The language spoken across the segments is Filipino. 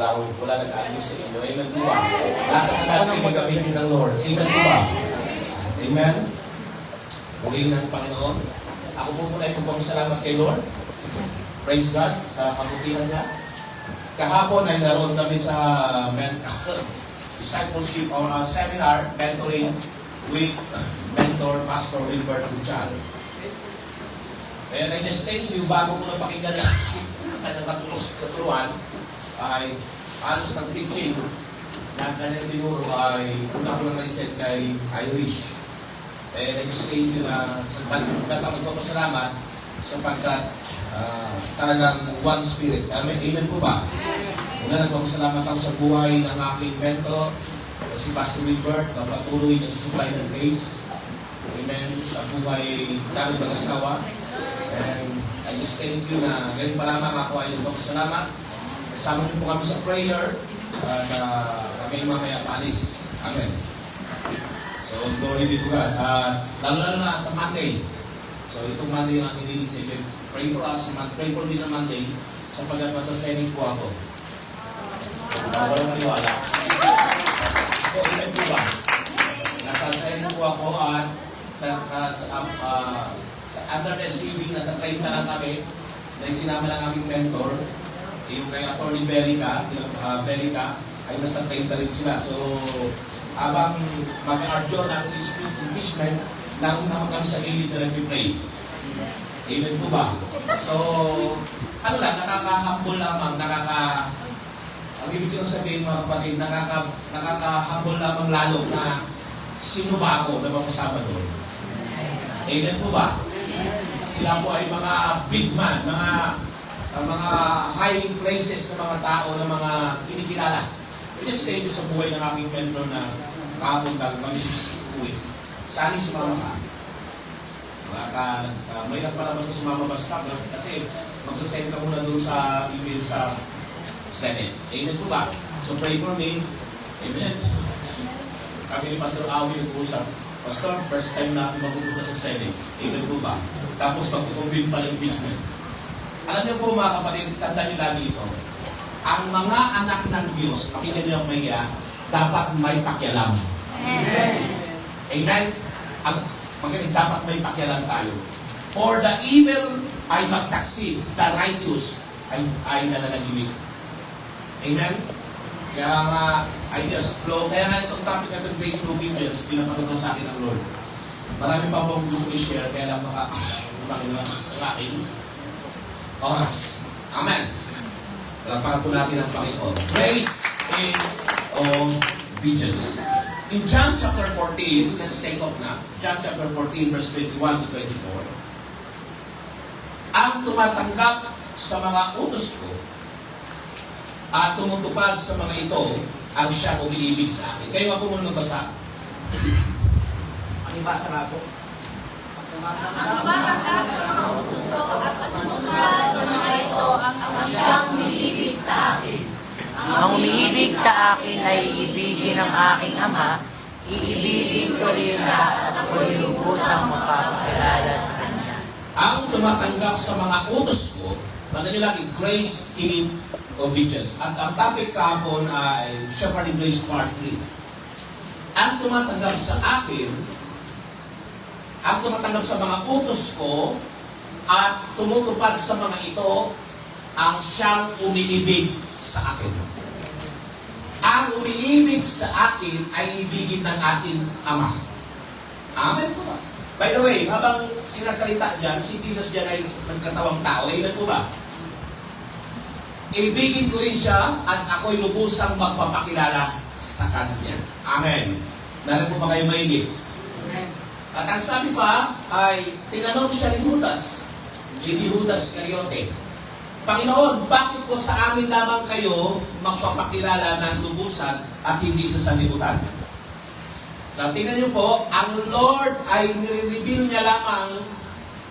wala nag-alis sa inyo. Amen po ba? Lahat ng natin ay magamitin ng Lord. Amen po ba? Amen? Purihin ng Panginoon. Ako po muna itong pamasalamat kay Lord. Praise God sa kabutihan niya. Kahapon ay naroon kami sa discipleship or seminar, mentoring with mentor Pastor Wilbert Luciano. And I just thank you, bago ko na pakinggan ang kanyang katuruan, ay halos ng teaching na kanyang tinuro ay una ko lang na-send kay Irish. And I just thank you na sa pagkatang ipapasalamat sapagkat talagang one spirit. Amen po ba? Una, nagpapasalamat ako sa buhay ng aking mentor, si Pastor Wilbert, na patuloy ng supply ng grace. Amen. Sa buhay namin mag-asawa. And I just thank you na ngayon pa lamang ako ay nagpapasalamat. Kasama niyo po kami sa prayer at kami mamaya paalis. Amen. So, glory be to God. Lalo na sa Monday. So, itong Monday yung aking dinig sa inyo. Pray for us, pray for me sa Monday sapagkat masasening po ako. Walang maniwala. So, amen po ba? Nasasening po ako at sa under the SCV, nasa 30 na kami na sinama ng aming mentor, yung kay Atty. Belica ay nasa 30 rin sila. So, habang mag-arjo ng impeachment, naroon naman kami sa gilid na nag-pray. Amen po ba? So, ano lang, nakaka-humble lamang, ang ibig ko sabihin mga kapatid, nakaka-humble lamang lalo na sino ba ako na makasama doon. Amen po ba? Sila po ay mga big man, mga high places na mga tao, na mga kinikilala. I just say sa buhay ng aking mentor na kahapon lang kami uwi. Saan sumama ka? Mayroon pa naman sa sumama basta kasi magsasend ka muna doon sa email sa Senate. Amen po ba? So pray for me. Amen. Kami ni Pastor Awi nag-uusap. Pastor, first time na ako mapupunta sa Senate. Amen po ba? Tapos magkukumbin pa ng impeachment. Alam niyo po mga kapatid, tandaan niyo lagi ito. Ang mga anak ng Diyos, pakinggan niyo ang mahiya, dapat may pakialam. Amen. Amen? Dapat may pakialam tayo. For the evil ay mag-succeed, the righteous ay nananahimik. Amen? Kaya nga, I just flow. Kaya nga itong topic na ito, grace and obedience, pinapatuto sa akin ng Lord. Marami pa akong gusto i-share, kaya lang aking oras. Amen. Palagpakan po natin ang Panginoon. Grace and obedience. In John chapter 14, let's take off na. John chapter 14, verse 21 to 24. Ang tumatanggap sa mga utos ko at tumutupad sa mga ito, ang siya umiibig sa akin. Kayo ako muna magbasa. Ang ibasa na po. Ang tumatanggap sa mga utos ko at tumutupad sa mga ito, ang siyang umiibig sa akin. Ang umiibig sa akin ay iibigin ng aking Ama, iibigin ko rin at ako'y lubusang mapapakilala sa Kanya. Ang tumatanggap sa mga utos ko, tanda nyo lagi, grace in obedience. At ang topic kahapon ay Shepherding Grace Part 3. Ang tumatanggap sa akin, ang tumatanggap sa mga utos ko, at tumutupad sa mga ito, ang siyang umiibig sa akin. Ang umiibig sa akin ay ibigin ng ating Ama. Amen po ba? By the way, habang sinasalita dyan, si Jesus dyan ay nagkatawang tao. Amen po ba? Ibigin ko rin siya at ako'y lubusang magpapakilala sa Kanya. Amen. Narin po ba kayo maigit? At ang sabi pa ay, tinanong siya ni Judas Iscariote, Panginoon, bakit po sa amin lamang kayo magpapakilala ng lubusan at hindi sa sanlibutan? Now, tingnan niyo po, ang Lord ay nire-reveal niya lamang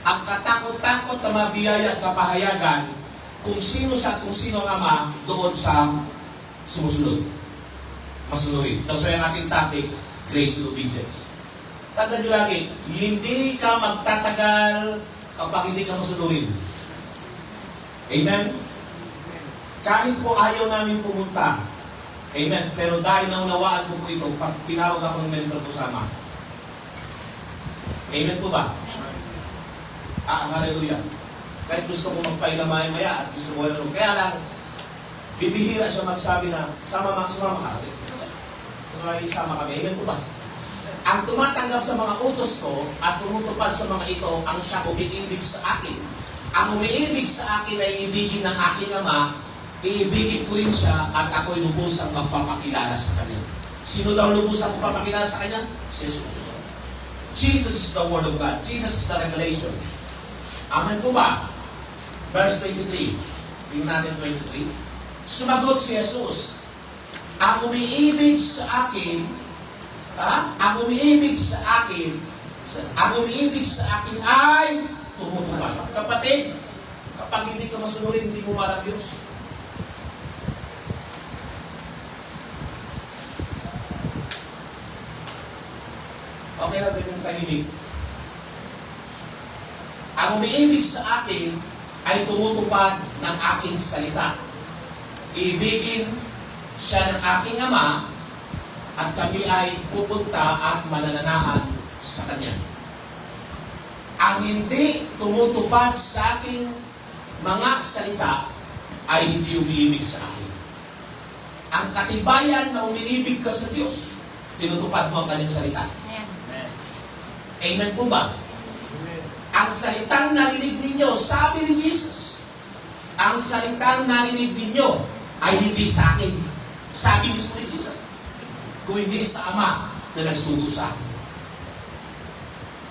ang katakot-takot na mabiyaya at kapahayagan kung sino siya at kung sino ang Ama doon sa sumusunod. Masunurin. That's why ang ating topic, grace and obedience. Tandaan niyo lagi, hindi ka magtatagal kapag hindi ka masunurin. Amen? Kahit po ayaw namin pumunta, amen, pero dahil naunawaan ko po ito, pag tinawag ako ng mentor ko sama. Amen po ba? Hallelujah. Kahit gusto mo magpaila maya-maya at gusto mo ano, kaya lang, bibihira siya magsabi na, sumama ka. Sama kami. Amen po ba? Ang tumatanggap sa mga utos ko at tumutupad sa mga ito, ang siya umiibig sa akin. Ang umiibig sa akin ay ibigin ng aking Ama, iibigin ko rin siya at ako'y lubusang magpapakilala sa kanya. Sino daw lubusang magpapakilala sa kanya? Si Jesus. Jesus is the Word of God. Jesus is the revelation. Amen po ba? Verse 23. Tingnan natin 23. Sumagot si Jesus, ang umiibig sa akin, ang umiibig sa akin ay tumutupad. Kapatid, kapag hindi ka masunurin, hindi mo mahal ang Diyos. Okay na din yung tahimik. Ang umiibig sa akin ay tumutupad ng aking salita. Ibigin siya ng aking Ama at kami ay pupunta at manananahan sa Kanya. Ang hindi tumutupad sa aking mga salita ay hindi umiibig sa akin. Ang katibayan na umiibig ka sa Diyos, tinutupad mo ang Kanyang salita. Amen po ba? Ang salitang narinig ninyo, sabi ni Jesus, ang salitang narinig ninyo ay hindi sa akin. Sabi mismo ni Jesus, kung hindi sa Ama na nagsugo sa akin.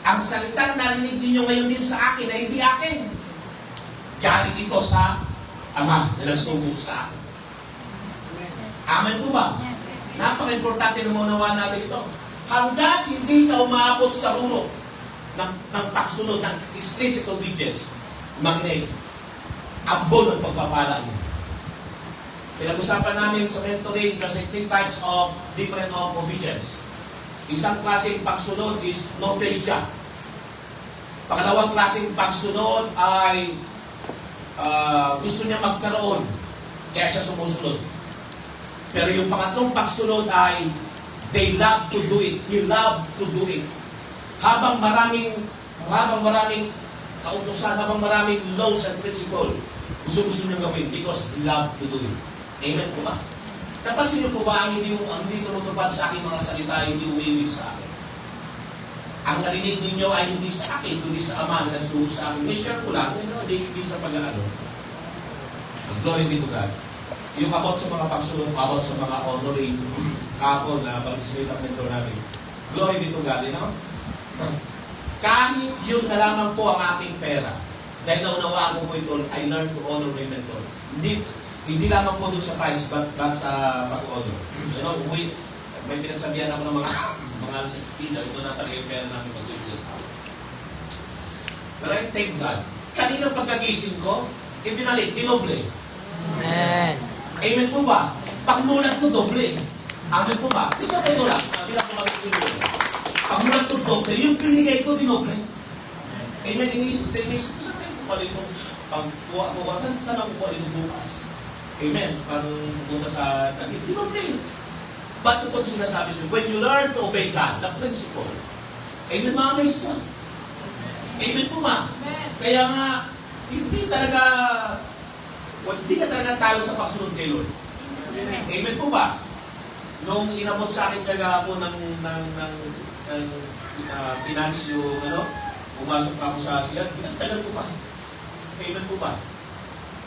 Ang salitang narinig ninyo ngayon din sa akin ay hindi akin. Galing ito sa Ama na nagsugo sa akin. Amen po ba? Napaka-importante na maunawaan natin ito. Hanggat hindi ka umaabot sa rulok ng pagsunod, ng explicit obedience, makinig, ambon ang pagpapala mo. Pinag-usapan namin sa mentoring kasi 3 types of different of obedience. Isang klaseng pagsunod is no change job. Pangalawang klaseng pagsunod ay gusto niya magkaroon, kaya siya sumusunod. Pero yung pangatlong pagsunod ay they love to do it. He love to do it. Habang maraming kautusan, habang maraming laws and principle, gusto niya gawin because he love to do it. Amen po ba? Napansin niyo po ba ang hindi tumutupad sa aking mga salita, hindi umiibig sa akin? Ang narinig ninyo ay hindi sa akin, kundi sa Ama na nagsugo sa akin. May share ko lang, hindi sa pag-ano. Glory be to God. Yung about sa mga pagsunod, about sa mga honoring kapon na pag-sisita mentor namin. Glory be to God, you know? Kahit yun na lamang po ang aking pera, dahil naunawaan ko po ito, I learned to honor my mentor. Hindi lamang po doon sa tithes, but sa pag-honor. You know, may pinagsabihan ako ng mga leader, ito na talaga yung pera namin mag-Diyos. But I thank God. Kanina pagkagising ko, ibinalik, dinoble. Amen. Amen po ba? Pagmulat ko, doble. Amen po ba? Di ba ito lang? Hindi lang ko mag-isip. Pagmulat ko, doble. Yung pinigay ko, dinoble. Amen. Inisip ko, saan tayo kukuha dito? Pagkuha, saan ako kukuha dito bukas? Amen. Pag pupunta sa tagib, dinoble. Ba't ito sinasabi siya? When you learn to obey God, the principle, amen, ma-amaze ka. Amen po ba? Kaya nga, hindi ka talaga talo sa pagsunod kay Lord. Amen po ba? Nung inabot sa akin kagahapon ng finance yung pumasok pa ako sa sila, pinagtagal ko pa. Amen po ba?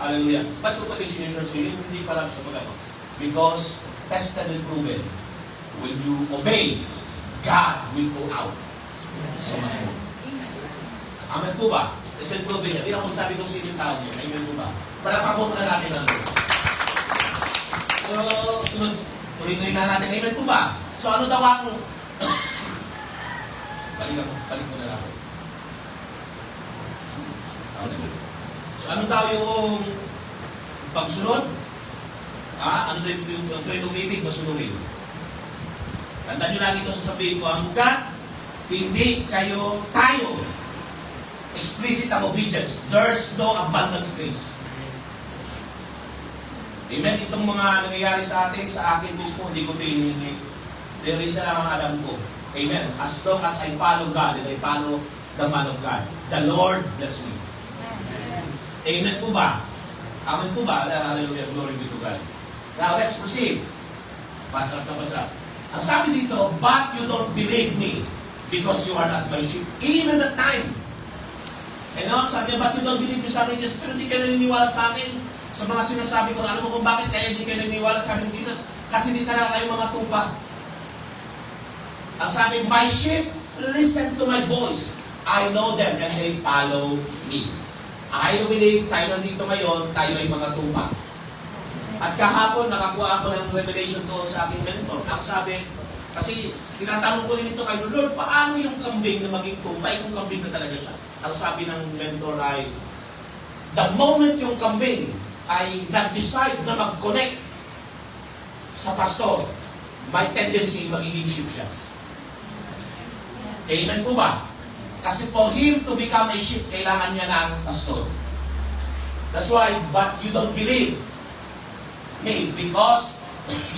Hallelujah. Ba't ko pati sinishare sa iyo? Hindi para sa pag-ano. Because tested and proven, when you obey, God will go out so much more. Amen po ba? Tested and proven yan. Hindi ako magsabi kung sino yung tao niya. Amen po ba? Palapakot na natin ang Lord. So, sunod, tuloy-tuloy na natin. Amen po ba? So, ano daw ang... balik mo na lang. Okay. So, ano daw yung pagsunod? Ano yung umibig, masunurin? Tandaan nyo lang ito, sasabihin ko, hanggat hindi tayo explicit ang obedience, there's no abundance grace. Amen? Itong mga nangyayari sa atin, sa akin mismo, hindi ko ito hinihingi. There is lang ang alam ko. Amen? As long as I follow God and I follow the man of God, the Lord bless me. Amen po ba? Amen po ba? Hallelujah, glory be to God. Now, let's proceed. Masarap na masarap. Ang sabi dito, but you don't believe me because you are not my sheep. Even at time. Sabi niya, but you don't believe me, sabi ni Jesus, pero hindi kayo naniniwala sa akin sa mga sinasabi ko. Alam mo kung bakit kaya hindi kayo naniniwala, sabi ni Jesus, kasi hindi talaga kayo mga tupa. Ang sabi, my sheep listen to my voice. I know them and they follow me. I believe tayo nandito ngayon, tayo ay mga tupa. At kahapon, nakakuha ako ng revelation doon sa aking mentor. Ako sabi, kasi tinatanong ko rin ito kay Lord, paano yung kambing na maging tumpay kung kambing na talaga siya? Ang sabi ng mentor ay, the moment yung kambing ay nag-decide na mag-connect sa pastor, may tendency magiging sheep siya. Amen po ba? Kasi for him to become a sheep, kailangan niya ng pastor. That's why, but you don't believe me because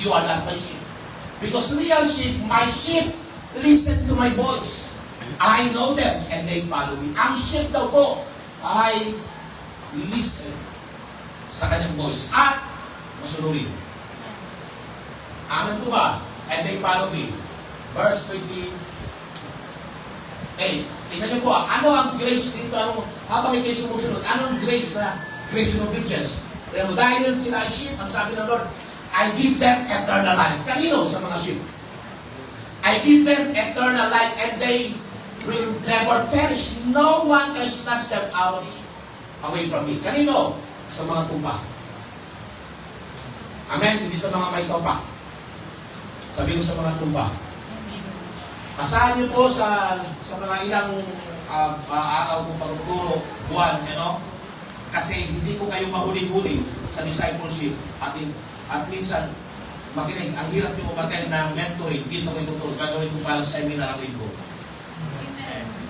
you are not my sheep. Because real sheep, my sheep, listen to my voice. I know them and they follow me. Ang sheep daw po ay listen sa kanyang voice at masunurin. Amen po ba? And they follow me. Verse 28. Tingnan niyo po, ano ang grace dito? Habang ikay sumusunod, anong grace na grace in obedience? Pero dahil sila ay sheep, ang sabi ng Lord, I give them eternal life. Kanino sa mga sheep? I give them eternal life and they will never perish. No one can snatch them out away from me. Kanino? Sa mga tupa. Amen? Hindi sa mga may topa. Sabihin sa mga tupa. Asahan niyo po sa mga ilang araw kong pagtuturo, buwan, kasi hindi ko kayo mahuli-huli sa discipleship at minsan makinig, ang hirap nyo umattend ng mentoring, dito ko ituturo, gagawin ko parang seminar ang linggo.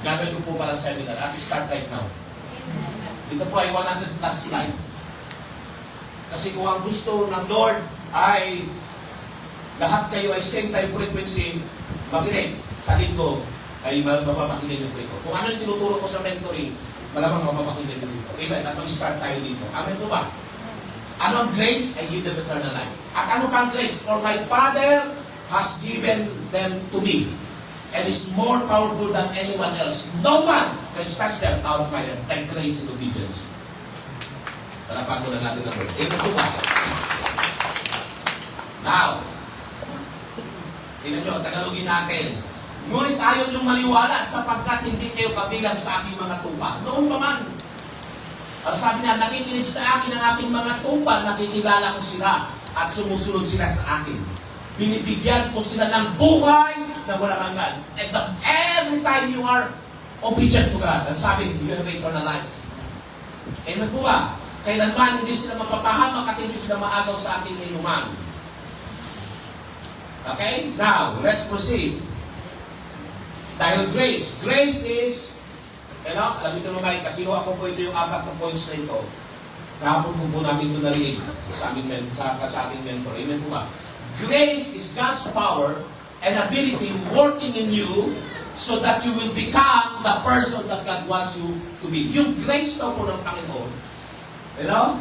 Gagawin ko po parang seminar at start right now. Dito po ay 100 plus slide. Kasi kung ang gusto ng Lord ay lahat kayo ay same time frequency, makinig, sa linggo ay mapapakinig nyo po ito. Kung ano yung tinuturo ko sa mentoring, malamang mapapakinig nyo dito. Okay ba? At mag-start tayo dito. Amen po ba? Ano ang grace? I give them eternal life. At ano pang grace? For my Father has given them to me and is more powerful than anyone else. No one can snatch them out of my hand. By grace and obedience. Talapan ko na natin ang word. Ito po ba? Now, tingnan nyo, Tagalogin natin. Ngunit ayaw niyong maniwala sapagkat hindi kayo kabilang sa aking mga tupa. Noon pa man, ang sabi niya, nakikinig sa akin ang aking mga tupa, nakikilala ko sila at sumusunod sila sa akin. Binibigyan ko sila ng buhay na walang hanggan. And every time you are obedient to God, ang sabi, you have eternal life. Amen po ba? Kailanman hindi sila mapapahamak at hindi sila maagaw sa aking inuman. Okay? Now, let's proceed. Dahil grace is, alam niyo naman, kinuha ko po ito yung 4 na points na ito. Kahapon ko po namin ito narinig sa ating mentor. Amen po ba? Grace is God's power and ability working in you so that you will become the person that God wants you to be. Yung grace daw po ng Panginoon,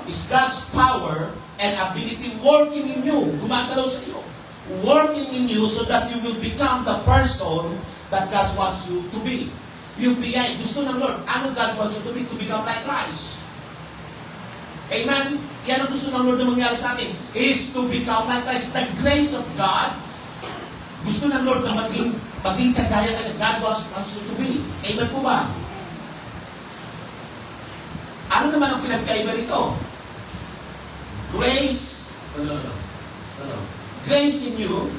is God's power and ability working in you. Gumagalaw sa iyo. Working in you so that you will become the person that God wants you to be. Yung biyay, gusto ng Lord, ano God wants you to be? To become like Christ. Amen? Yan ang gusto ng Lord na mangyari sa atin, is to become like Christ. The grace of God, gusto ng Lord na maging kagaya ka na God wants you to be. Amen po ba? Ano naman ang pinagkaiba nito? Grace, grace in you,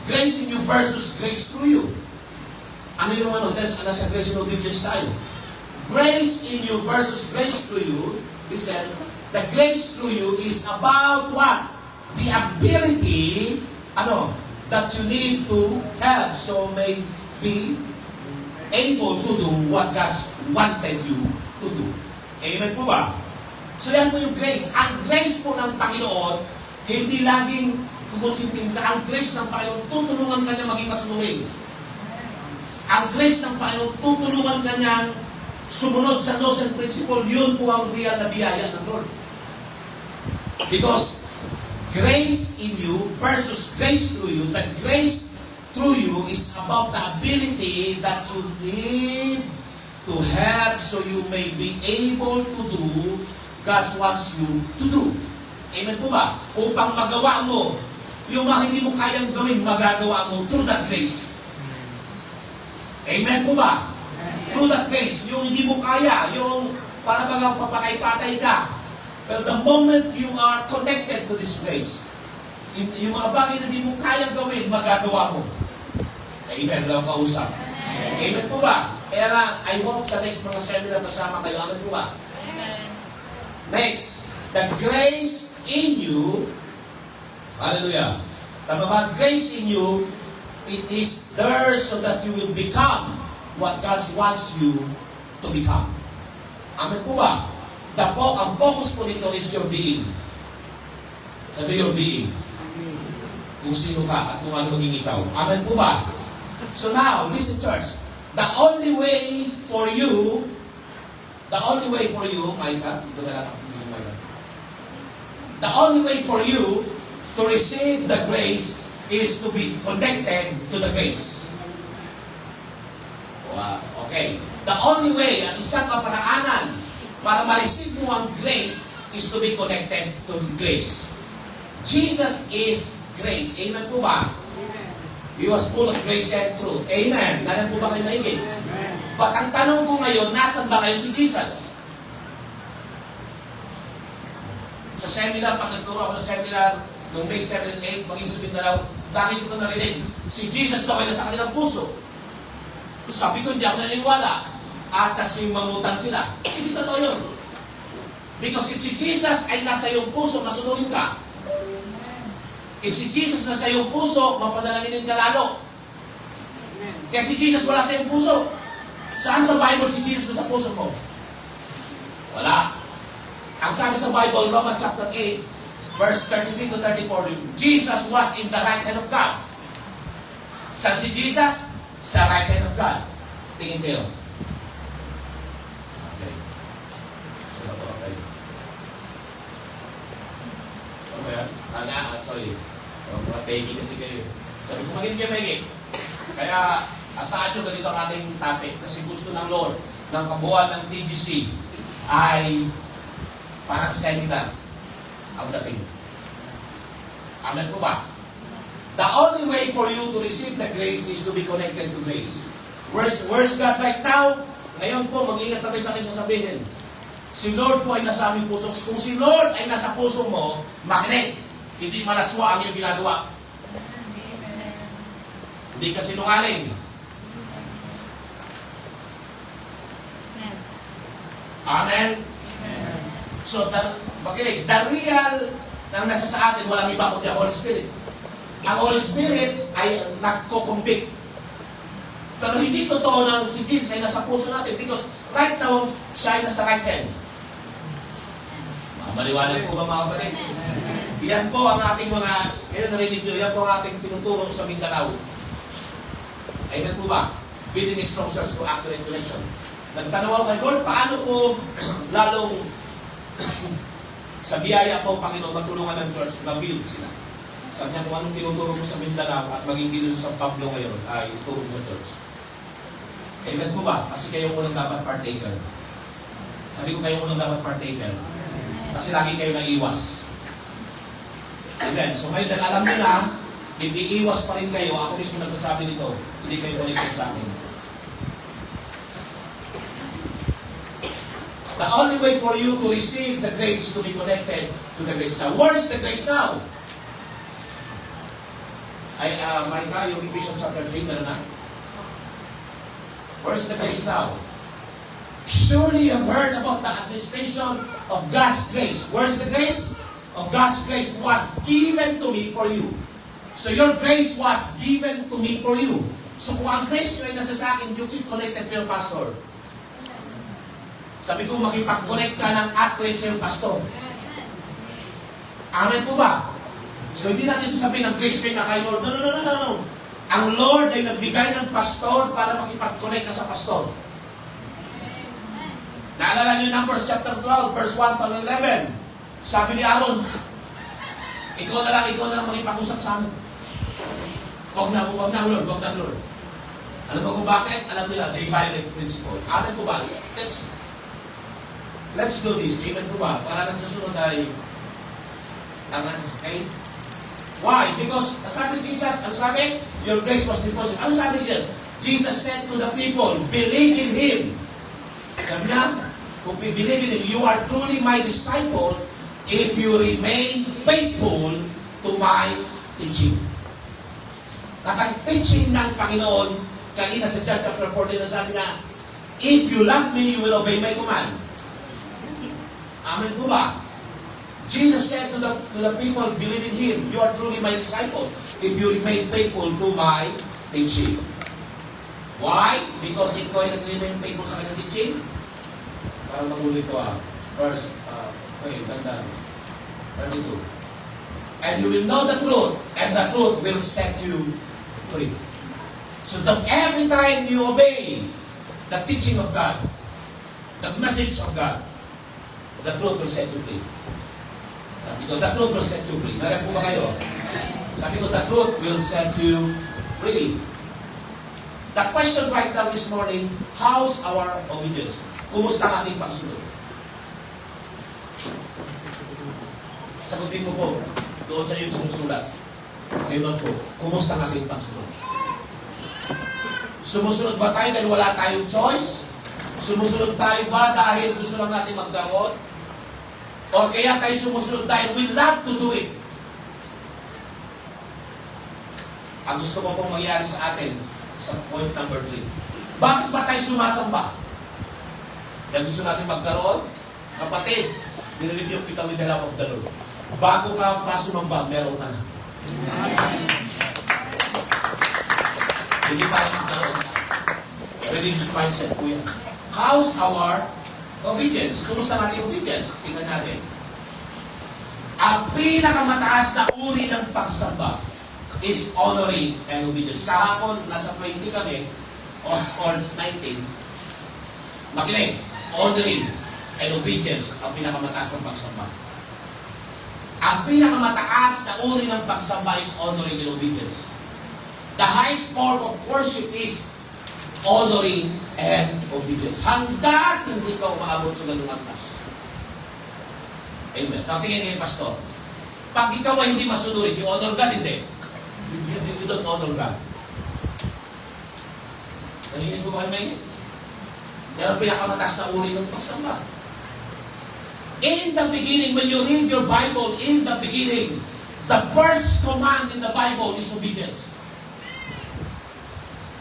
grace in you versus grace through you. Ano yung nasa grace and obedience tayo? Grace in you versus grace through you, he said, the grace through you is about what? The ability, that you need to have so may be able to do what God wanted you to do. Amen po ba? So yan po yung grace. Ang grace po ng Panginoon, hindi laging kukonsintin ka. Ang grace ng Panginoon, tutulungan ka niya maging masunurin. Ang grace ng Panginoon, tutulungan ka niya sumunod sa laws and principle. Yun po ang real na biyaya ng Lord. Because grace in you versus grace through you, the grace through you is about the ability that you need to have so you may be able to do God wants you to do. Amen po ba? Upang magawa mo yung mga hindi mo kayang gawin, magagawa mo through that grace. Amen po ba? Through that grace, yung hindi mo kaya, yung para bagang papatay-patay ka. Pero the moment you are connected to this grace, yung mga bagay na hindi mo kayang gawin, magagawa mo. Amen, lang kausap. Amen po ba? Kaya nga, I hope sa next mga seminar kasama kayo. Amen po ba? Next, the grace in you, hallelujah, tama ba? Grace in you, it is there so that you will become what God wants you to become. Amen po ba? Ang focus po nito is your being. Sabi your being. Kung sino ka at kung ano maging ikaw. Amen po ba? So now, listen church, the only way for you, Micah, ito na lang ako, Micah. The only way for you to receive the grace is to be connected to the grace. Wow. Okay. The only way, ang isang kaparaanan para ma-receive mo ang grace is to be connected to grace. Jesus is grace. Amen po ba? He was full of grace and truth. Amen. Nalan po ba kayo maigit? But ang tanong ko ngayon, nasan ba ngayon si Jesus? Sa seminar, pag nagturo ako ng seminar, noong May 7 and 8, maging sa Mindanao, dahil ko ito narinig, si Jesus daw ay nasa kanilang puso. Sabi ko, hindi ako naniniwala. At nagsimangutang sila. Hindi totoo yun. Because if si Jesus ay nasa iyong puso, masunurin ka. If si Jesus nasa iyong puso, mapadalanginin ka lalo. Kaya si Jesus wala sa iyong puso. Saan sa Bible si Jesus nasa puso mo? Wala. Ang sabi sa Bible, Romans chapter 8, verse 33 to 34, Jesus was in the right hand of God. Saan si Jesus? Sa right hand of God. Tingin kayo. Okay. Okay. Ano ba yan? Sorry. Mga taking kasi kayo. Sabi ko, magiging kayo maigit. Kaya, asaan nyo ganito ang ating topic? Kasi gusto ng Lord, ng kabuuan ng TGC, ay parang seminar ang dating. Amen po ba? The only way for you to receive the grace is to be connected to grace. Where's God right now? Ngayon po, mag-ingat na kayo sa akin sasabihin. Si Lord po ay nasa aming puso. Kung si Lord ay nasa puso mo, makinig. Hindi malaswa ang iyong ginagawa. Hindi ka sinungaling. Amen? So, makinig, the real na nasa sa atin, walang iba kundi ang Holy Spirit. Ang Holy Spirit ay nagko-convict. Pero hindi totoo na si Jesus ay nasa puso natin because right now, siya ay nasa right hand. Maliwanag po ba mga kapatid? Yan po ang ating mga, kaya narinig nyo, yan po ang ating tinuturo sa Mindanao. Amen po ba? Building instructions to accurate connection. Nagtanong ako kay Lord, paano ko lalong sa biyaya po, Panginoon, matulungan ng church, ma-build sila. Sabi niya, kung anong tinuturo mo sa Mindanao at maging dito sa Pablo ngayon, ay ituro mo sa church. Amen po ba? Kasi kayo unang dapat partaker. Sabi ko kayo unang dapat partaker. Kasi lagi kayo naiwas. Amen. So ngayon, dahil alam nyo na, iiwas pa rin kayo, ako mismo nagsasabi nito, hindi kayo connected sa akin. The only way for you to receive the grace is to be connected to the grace. Now, where is the grace now? Micah, yung Ephesians chapter 3, meron na? Where is the grace now? Surely you have heard about the administration of God's grace. Where's the grace? Of God's grace was given to me for you. So your grace was given to me for you. So kung ang grace nyo ay nasa sa akin, you keep connected to your pastor. Sabi ko, makipag-connect ka ng athlete sa iyong pastor. Amen po ba? So hindi natin sasabihin ng Christian na kay Lord, no. Ang Lord ay nagbigay ng pastor para makipag-connect ka sa pastor. Naalala niyo Numbers chapter 12, verse 1 to 11. Sabi ni Aaron, ikaw na lang makipag-usap sa amin. Huwag na, Lord. Alam mo kung bakit? Alam nila, they violate principle. Amen po ba? Let's do this. Amen po ba? Para na susunod ay okay? Why? Because, sabi ni Jesus, ano sabi? Your grace was deposited. Ano sabi ni Jesus? Jesus said to the people, believe in Him. Sabi niya, kung believe in Him, you are truly my disciple if you remain faithful to my teaching. At ang teaching ng Panginoon, kanina sa John chapter 14 na sabi niya, if you love me, you will obey my command. Amen po ba? Jesus said to the people, believe in Him, you are truly my disciple if you remain faithful to my teaching. Why? Because ikaw ay nag-remain faithful sa kanyang teaching. Parang magulo ito First, ganda. 32. And you will know the truth, and the truth will set you free. So every time you obey the teaching of God, the message of God, the truth will set you free. Sabi ko, the truth will set you free. Nariyan po ba kayo? Sabi ko, the truth will set you free. The question right now this morning, how's our obedience? Kumusta ang ating pagsunod? Sagutin mo po, doon sa iyong sumusulat. Sa iyo po, kumusta ang ating pagsunod? Sumusunod ba tayo dahil wala tayong choice? Sumusunod tayo ba dahil gusto lang natin magkaroon? O kaya tayo sumusunod dahil we love to do it? Ang gusto ko pong mangyari sa atin sa point number 3. Bakit ba tayo sumasamba? Dahil gusto natin magkaroon? Kapatid, nire-review kita with the love of the Lord. Bago ka pa sumamba, meron ka na. Hindi pa rin magkaroon ka. Religious mindset po yan. How's our obedience? Kumusta ang ating obedience? Tingnan natin. Ang pinakamataas na uri ng pagsamba is honoring and obedience. Kahapon, nasa 20 kami, or 19, makinig, honoring and obedience ang pinakamataas ng pagsamba. Ang pinakamataas na uri ng pagsamba is honoring and obedience. The highest form of worship is honoring and obedience. Hanggat hindi ka umaabot sa ganung antas. Amen. Tingin ngayon, Pastor. Pag ikaw ay hindi masunurin, you honor God, hindi. You don't honor God. Nahihinig mo ba kayo may? Yan ang pinakamataas na uri ng pagsamba. In the beginning, when you read your Bible, in the beginning, the first command in the Bible is obedience.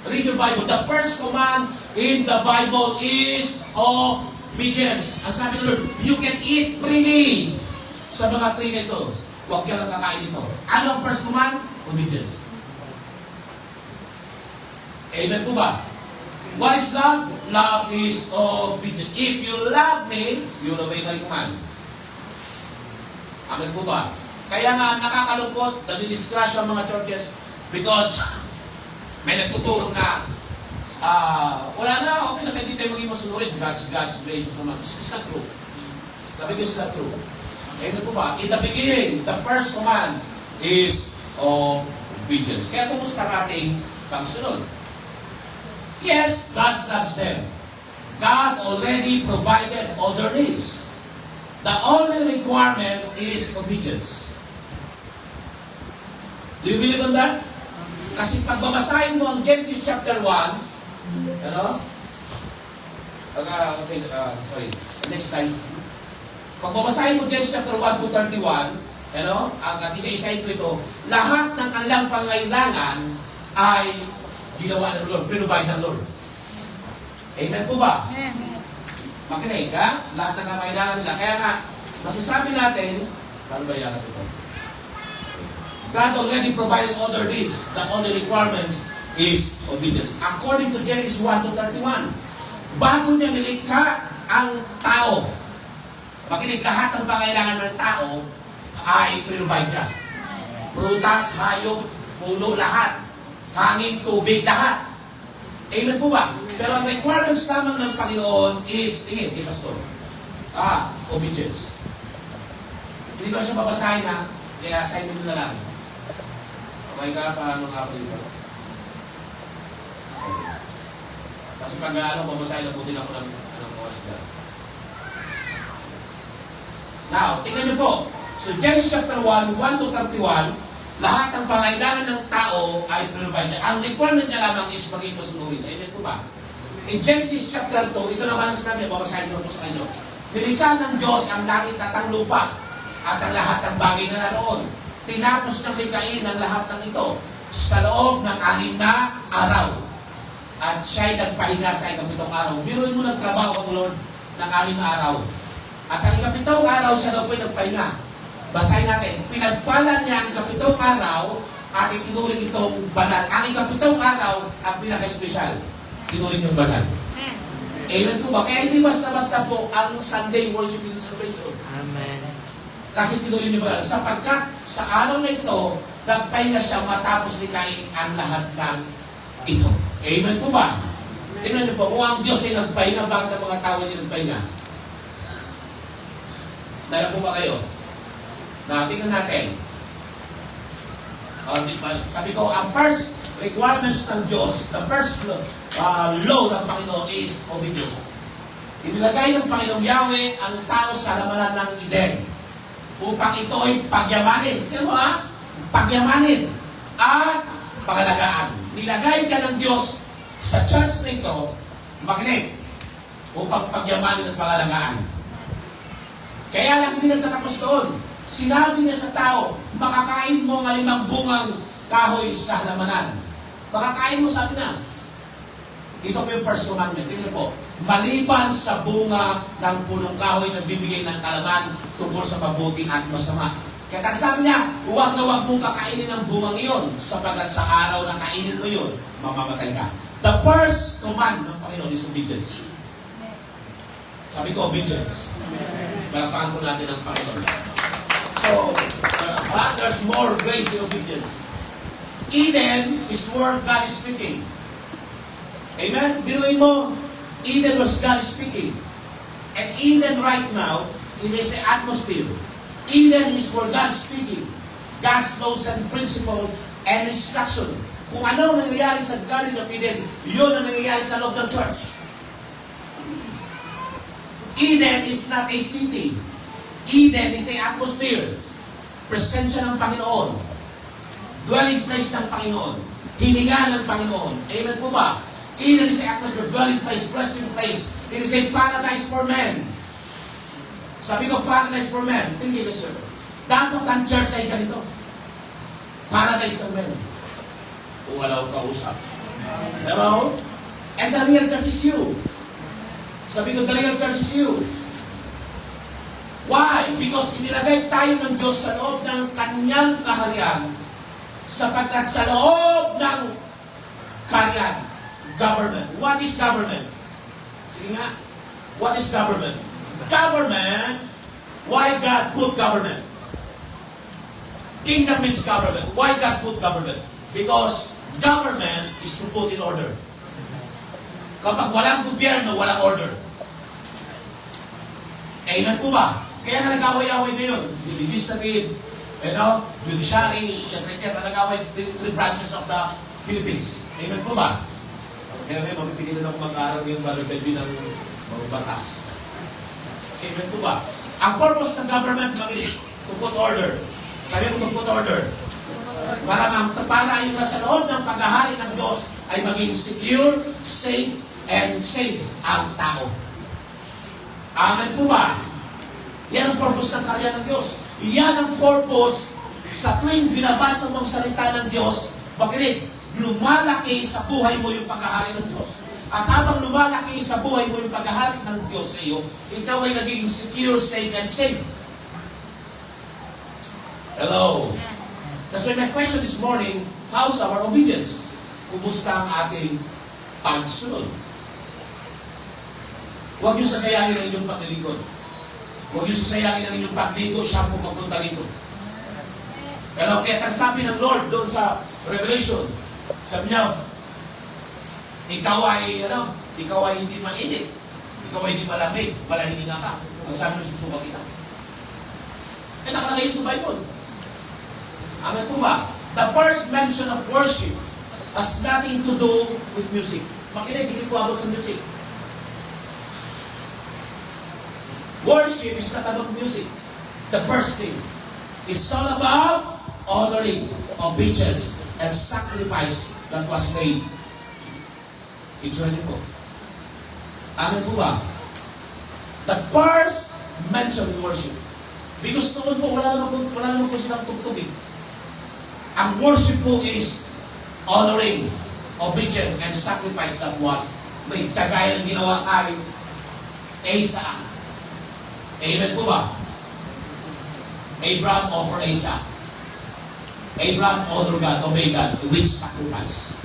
Read your Bible. The first command in the Bible is obedience. Ang sabi ng Lord, you can eat freely sa mga tree nito. Huwag ka lang kakain ito. Ano ang first command? Obedience. Amen po ba? What is love? Love is obedience. If you love me, you will obey my command. Amen po ba? Kaya nga nakakalungkot, nadidisgrasya ang mga churches because may nagtuturo na wala na, okay na, hindi tayo maging masunurin. God's grace naman. It's not true. Sabi ko, it's not true. Amen po ba? In the beginning, the first command is obedience. Kaya kumusta ang ating pagsunod? Yes, God loves them. God already provided all their needs. The only requirement is obedience. Do you believe in that? Kasi pag babasahin mo ang Genesis chapter 1, next slide. Pag babasahin mo Genesis chapter 1 to 31, ang isa-isahin ko ito, lahat ng kanilang pangailangan ay ginawa ng Lord, provide ng Lord. Amen po ba? Makinig ka, lahat ng kailangan nila. Kaya nga, masasabi natin, paano ba yan ito? God already provided all their needs. The only requirements is obedience. According to Genesis 1 to 31, bago niya nilikha ang tao. Makinig, lahat ng pangailangan ng tao ay provide niya. Prutas, hayop, puno, lahat. Hangin, tubig, lahat. Amen po ba? Pero ang requirements lamang ng Panginoon is, tingin, di pastor, obedience. Hindi ko siya babasahin ha, kaya assignment nyo na lang. Okay ka, paano nga po dito? Kasi pag babasahin, nabutin ako ng oras dyan. Now, tingnan niyo po. So, Genesis chapter 1, 1 to 31, lahat ng pangailangan ng tao ay provide. Ang requirement niya lamang is maging masunurin. Amen po ba? In Genesis chapter 2, ito naman ang sinabi, babasahin ko po sa inyo. Nilikha ng Diyos ang langit at ang lupa at ang lahat ng bagay na naroon. Tinapos ng likain ang lahat ng ito sa loob ng 6 na araw. At siya'y nagpahinga sa ikapitong araw. Biruin mo ng trabaho ang Lord ng 6 na araw. At ang ikapitong araw siya daw po'y nagpahinga. Basahin natin. Pinagpala niya ang ikapitong araw at itinuring itong banal. Ang ikapitong araw ang pinaka-espesyal. Tinuring yung banal. Amen po ba? Kaya hindi basta-basta po ang Sunday worship and celebration. Amen. Kasi tinuring yung banal. Sapagkat sa araw na ito, nagpahinga siya matapos likain ang lahat ng ito. Amen po ba? Tingnan niyo po, kung ang Diyos ay nagpahinga, bakit ang mga tao hindi nagpahinga? Dahil po ba kayo? Tingnan natin. Sabi ko, ang first requirements ng Diyos, the first law ng Panginoon is obedience. Inilagay ng Panginoong Yahweh ang tao sa lamanan ng Eden upang ito ay pagyamanin. Tingnan mo pagyamanin at pangalagaan. Nilagay ka ng Diyos sa church na ito, makinig, upang pagyamanin at pangalagaan. Kaya lang hindi nagtatapos doon. Sinabi niya sa tao, makakain mo ng 5 bungang kahoy sa halamanan. Makakain mo, sabi na. Ito po yung first commandment. Tingnan po, maliban sa bunga ng punong kahoy na bibigay ng kalaman tungkol sa mabuti at masama. Kaya sabi niya, huwag na huwag mong kakainin ng bungang iyon sapagkat sa araw na kainin mo yun, mamamatay ka. The first command ng Panginoon is obedience. Sabi ko, obedience. Malapakan po natin ang Panginoon. So, there's more grace in obedience. Eden is where God is speaking. Amen? Biruin mo, Eden was God speaking. And Eden right now, it is an atmosphere. Eden is where God speaking. God's laws and principle and instruction. Kung ano nangyayari sa Garden of Eden, yun ang nangyayari sa loob ng church. Eden is not a city. Eden is an atmosphere. Presensya ng Panginoon. Dwelling place ng Panginoon. Hininga ng Panginoon. Amen po ba? Eden is an atmosphere, dwelling place, resting place. It is a paradise for men. Sabi ko, paradise for men. Tingin ka, sir. Dapat ang church ay ganito. Paradise ng men. Wala akong kausap. Hello? And the real church is you. Sabi ko, the real church is you. Why? Because inilagay tayo ng Diyos sa loob ng kanyang kaharian sapagkat sa loob ng kaharian, government. What is government? Sige nga. What is government? Government, why God put government? Kingdom means government. Why God put government? Because government is to put in order. Kapag walang gobyerno, walang order. Amen po ba? Kaya nga nag-away-away ngayon. Legislative, judiciary, etc. Nag-away 3 branches of the Philippines. Amen po ba? Kaya ngayon, mapipilitan ako mag-aaral yung review ng mga batas. Amen po ba? Ang purpose ng government, to put order. Sabi ko, to put order. Para yung nasa loob ng paghahari ng Diyos ay maging secure, safe, and save ang tao. Amen po ba? Yan ang purpose ng karya ng Diyos. Yan ang purpose sa tuwing binabasa mong salita ng Diyos, makinig, lumalaki sa buhay mo yung paghahari ng Diyos. At habang lumalaki sa buhay mo yung paghahari ng Diyos sa iyo, ikaw ay naging secure, safe, and safe. Hello? That's why my question this morning, how's our obedience? Kumusta ang ating pagsunod? Huwag niyo sasayangin ang inyong paglilingkod. Huwag niyo sasayangin ang inyong pagligo, siya po magpunta rito. Pero kaya sabi ng Lord doon sa Revelation, sabi niya, ikaw ay hindi mainit. Ikaw ay hindi malamig, malahininga ka. Ang sabi ng susuba kita. Nakalagay sa Bible. Amen po ba? The first mention of worship has nothing to do with music. Makinig, hindi po abot sa music. Worship is not about music. The first thing is all about honoring, obedience, and sacrifice that was made. Enjoy niyo po. Amen po ba? The first mention in worship. Because noon po, wala naman po silang tugtugin. Ang worship po is honoring, obedience, and sacrifice that was made. Kagaya ng ginawa kay Asa. Amen po ba? Abraham offer Isaac. Abraham honor God, obey God, with sacrifice.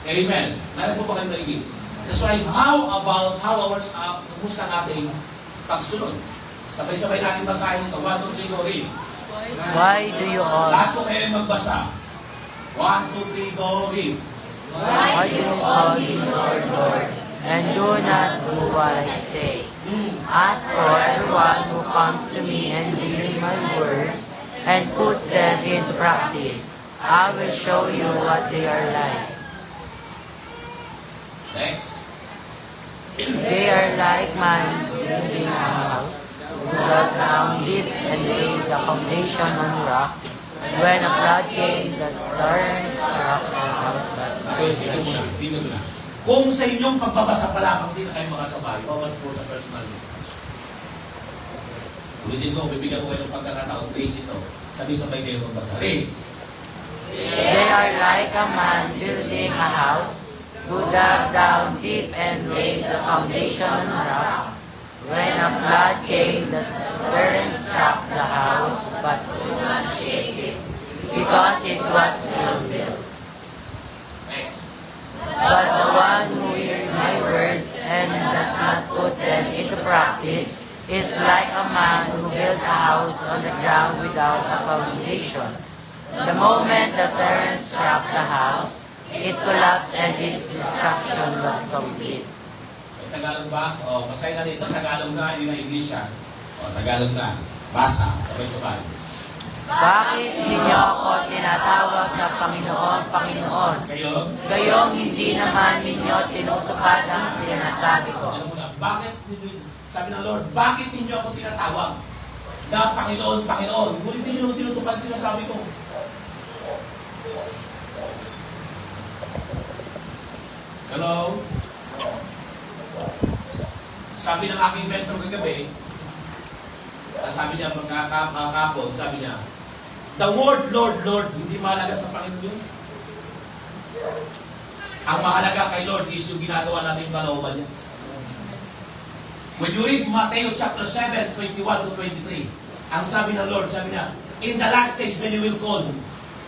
Amen. Meron po ba kayo naigit? That's why, kumusta ang ating pagsunod? Sabay-sabay natin basahin ito. 1, 2, 3, go read. Why do you all Lahat po kayo magbasa. 1, 2, 3, go read. Why do you call me Lord, Lord, and do not do what I say? As for everyone who comes to me and hears my words and puts them into practice, I will show you what they are like. Next. They are like man building a house, who dug down deep and laid the foundation on rock. When a flood came, the torrent struck the house, but they did not. Dito na. Kung sa inyong pagbabasa pa lamang, hindi na kayo makasabay. Bawat po sa personal. Ulitin ko, bibigyan ko kayo ng pagkakataon. Trace ito. Sabay-sabay kayo magbasa. Read. They are like a man building a house, who dug down deep and laid the foundation on rock. When a flood came, the torrent struck the house, but could not shake it, because it was well built. Next. But the one who hears my words and does not put them into practice is like a man who built a house on the ground without a foundation. The moment the torrent struck the house, it collapsed and its destruction was complete. May Tagalog ba? O, basahin natin ito. Tagalog na, hindi na English ha. O, Tagalog na. Basa. Sabay-sabay. Bakit ninyo ako tinatawag na Panginoon, Panginoon? Kayo? Gayong hindi naman ninyo tinutupad ang sinasabi ko. Alam mo na, sabi ng Lord, bakit ninyo ako tinatawag na Panginoon, Panginoon? Ngunit hindi nyo tinutupad sinasabi ko. Hello? Sabi ng aking mentor kagabi, sabi niya, magkakapon, sabi niya, the word Lord, Lord, hindi mahalaga sa Panginoon yun. Ang mahalaga kay Lord is yung ginagawa natin yung kalooban niya. When you read Matthew chapter 7, 21 to 23, ang sabi ng Lord, sabi niya, in the last days when you will call me,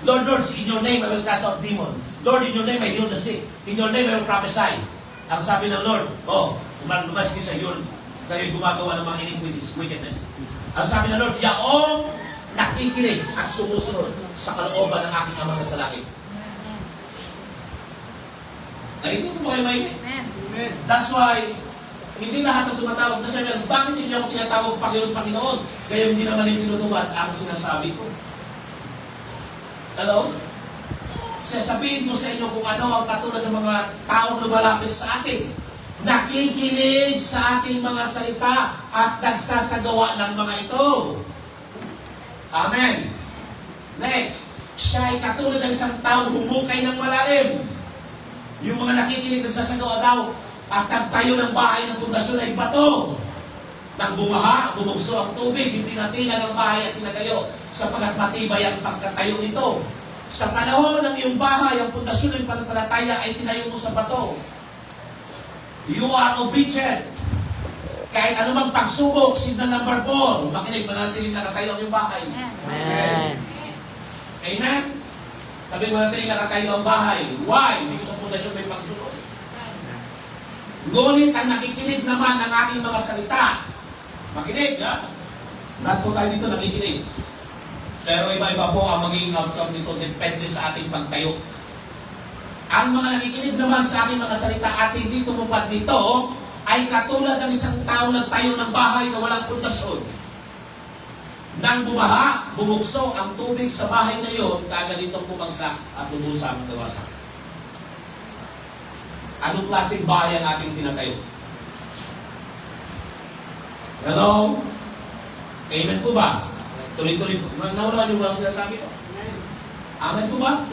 Lord, Lord, in your name I will cast out demon. Lord, in your name I heal the sick. In your name I will prophesy. Ang sabi ng Lord, lumas kayo sa iyo, kayo gumagawa ng mga iniquities, wickedness. Ang sabi ng Lord, yaong nakikinig at sumusunod sa kalooban ng aking Ama sa langit. Nakikinig mo kayo maingay? That's why, hindi lahat ng tumatawag na sabi, bakit hindi ako tinatawag Panginoon, Panginoon? Kaya hindi naman yung tinutupad ang sinasabi ko. Hello? Sasabihin ko sa inyo kung ano ang katulad ng mga taong lumalapit sa akin. Nakikinig sa aking mga salita at nagsasagawa ng mga ito. Amen. Next, siya ay katulad ng isang taong humukay ng malalim. Yung mga nakikinig nagsasagawa daw at nagtayo ng bahay ng pundasyon ay bato. Nang bumaha, bumugso ang tubig, hindi natinag ang bahay at tinagayo sapagkat matibay ang pagkatayo nito. Sa panahon ng iyong bahay, ang pundasyon ng pananampalataya ay tinayo mo sa bato. You are obedient. Kahit anumang pagsubok, signal number 4, makinig, manatiling nakatayo ang iyong bahay. Amen. Amen? Sabi mo manatiling nakatayo ang bahay. Why? Because sa pundasyon may pagsubok. Ngunit ang nakikinig naman ng aking mga salita. Makinig, ha? Lahat po tayo dito nakikinig. Pero iba-iba po ang magiging outcome nito, depende sa ating pagtayo. Ang mga nakikinig naman sa aking mga salita at hindi tumupad nito, ay katulad ng isang tao nagtayo ng bahay na walang pundasyon. Nang bumaha, bumukso ang tubig sa bahay na iyon, kaganitong bumagsak at lubusang nawasak. Anong klaseng bahay ang ating tinatayo? Hello? Amen po ba? Tuloy-tuloy po. Naunawaan niyo ba ang sinasabi ko? Amen po ba?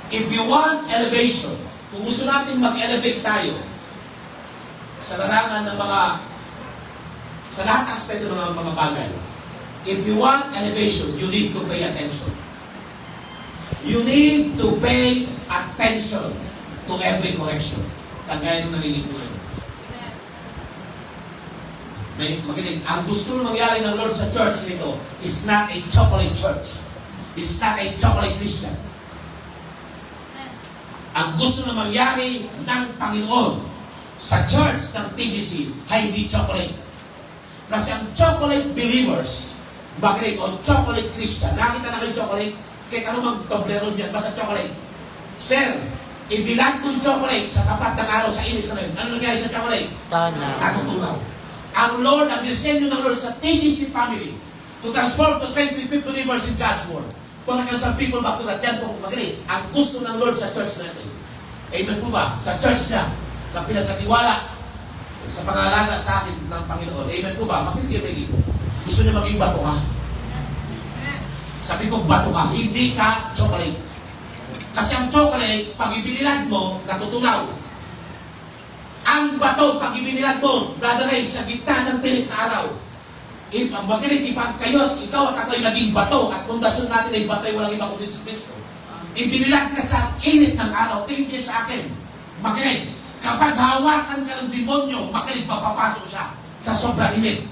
If you want elevation, kung gusto natin mag-elevate tayo sa larangan ng sa lahat ng aspeto ng mga bagay, if you want elevation, you need to pay attention. You need to pay attention to every correction. Kagaya nung narinig mo ngayon. Makinig, ang gusto mangyari ng Lord sa church nito is not a chocolate church. It's not a chocolate Christian. Ang gusto na mangyari ng Panginoon sa church ng TGC ay hindi chocolate. Kasi ang chocolate believers, makinig, o chocolate Christian, nakita na kayo chocolate? Kahit ano mang Toblerone yan, basta chocolate. Sir, ibilang kong chocolate sa tapat ng araw sa init na ngayon. Ano nangyari sa chocolate? Tana. Natutunaw. Ang Lord, ang disenyo ng Lord sa TGC family to transform to 25 believers in God's Word. To reconcile people back to God. Yan po, makinig, ang gusto ng Lord sa church natin. Amen po ba? Sa church niya, na pinagkatiwala sa pangalaga sa akin ng Panginoon. Amen po ba? Makinig kayo, gusto niya maging bato ka. Sabi ko, bato ka, hindi ka chocolate. Kasi ang chocolate, pag ibinilad mo, natutunaw. Ang bato, pag ibinilad mo, Brother Ray, sa gitna ng tirik na araw. Ang makinig, kayo, ikaw at ako ay naging bato, at pundasyon natin ay bato ay walang iba kundi si Kristo. Ibinilad ka sa init ng araw, tingin kayo sa akin. Makinig, kapag hawakan ka ng demonyo, makinig, papapasok siya sa sobrang init.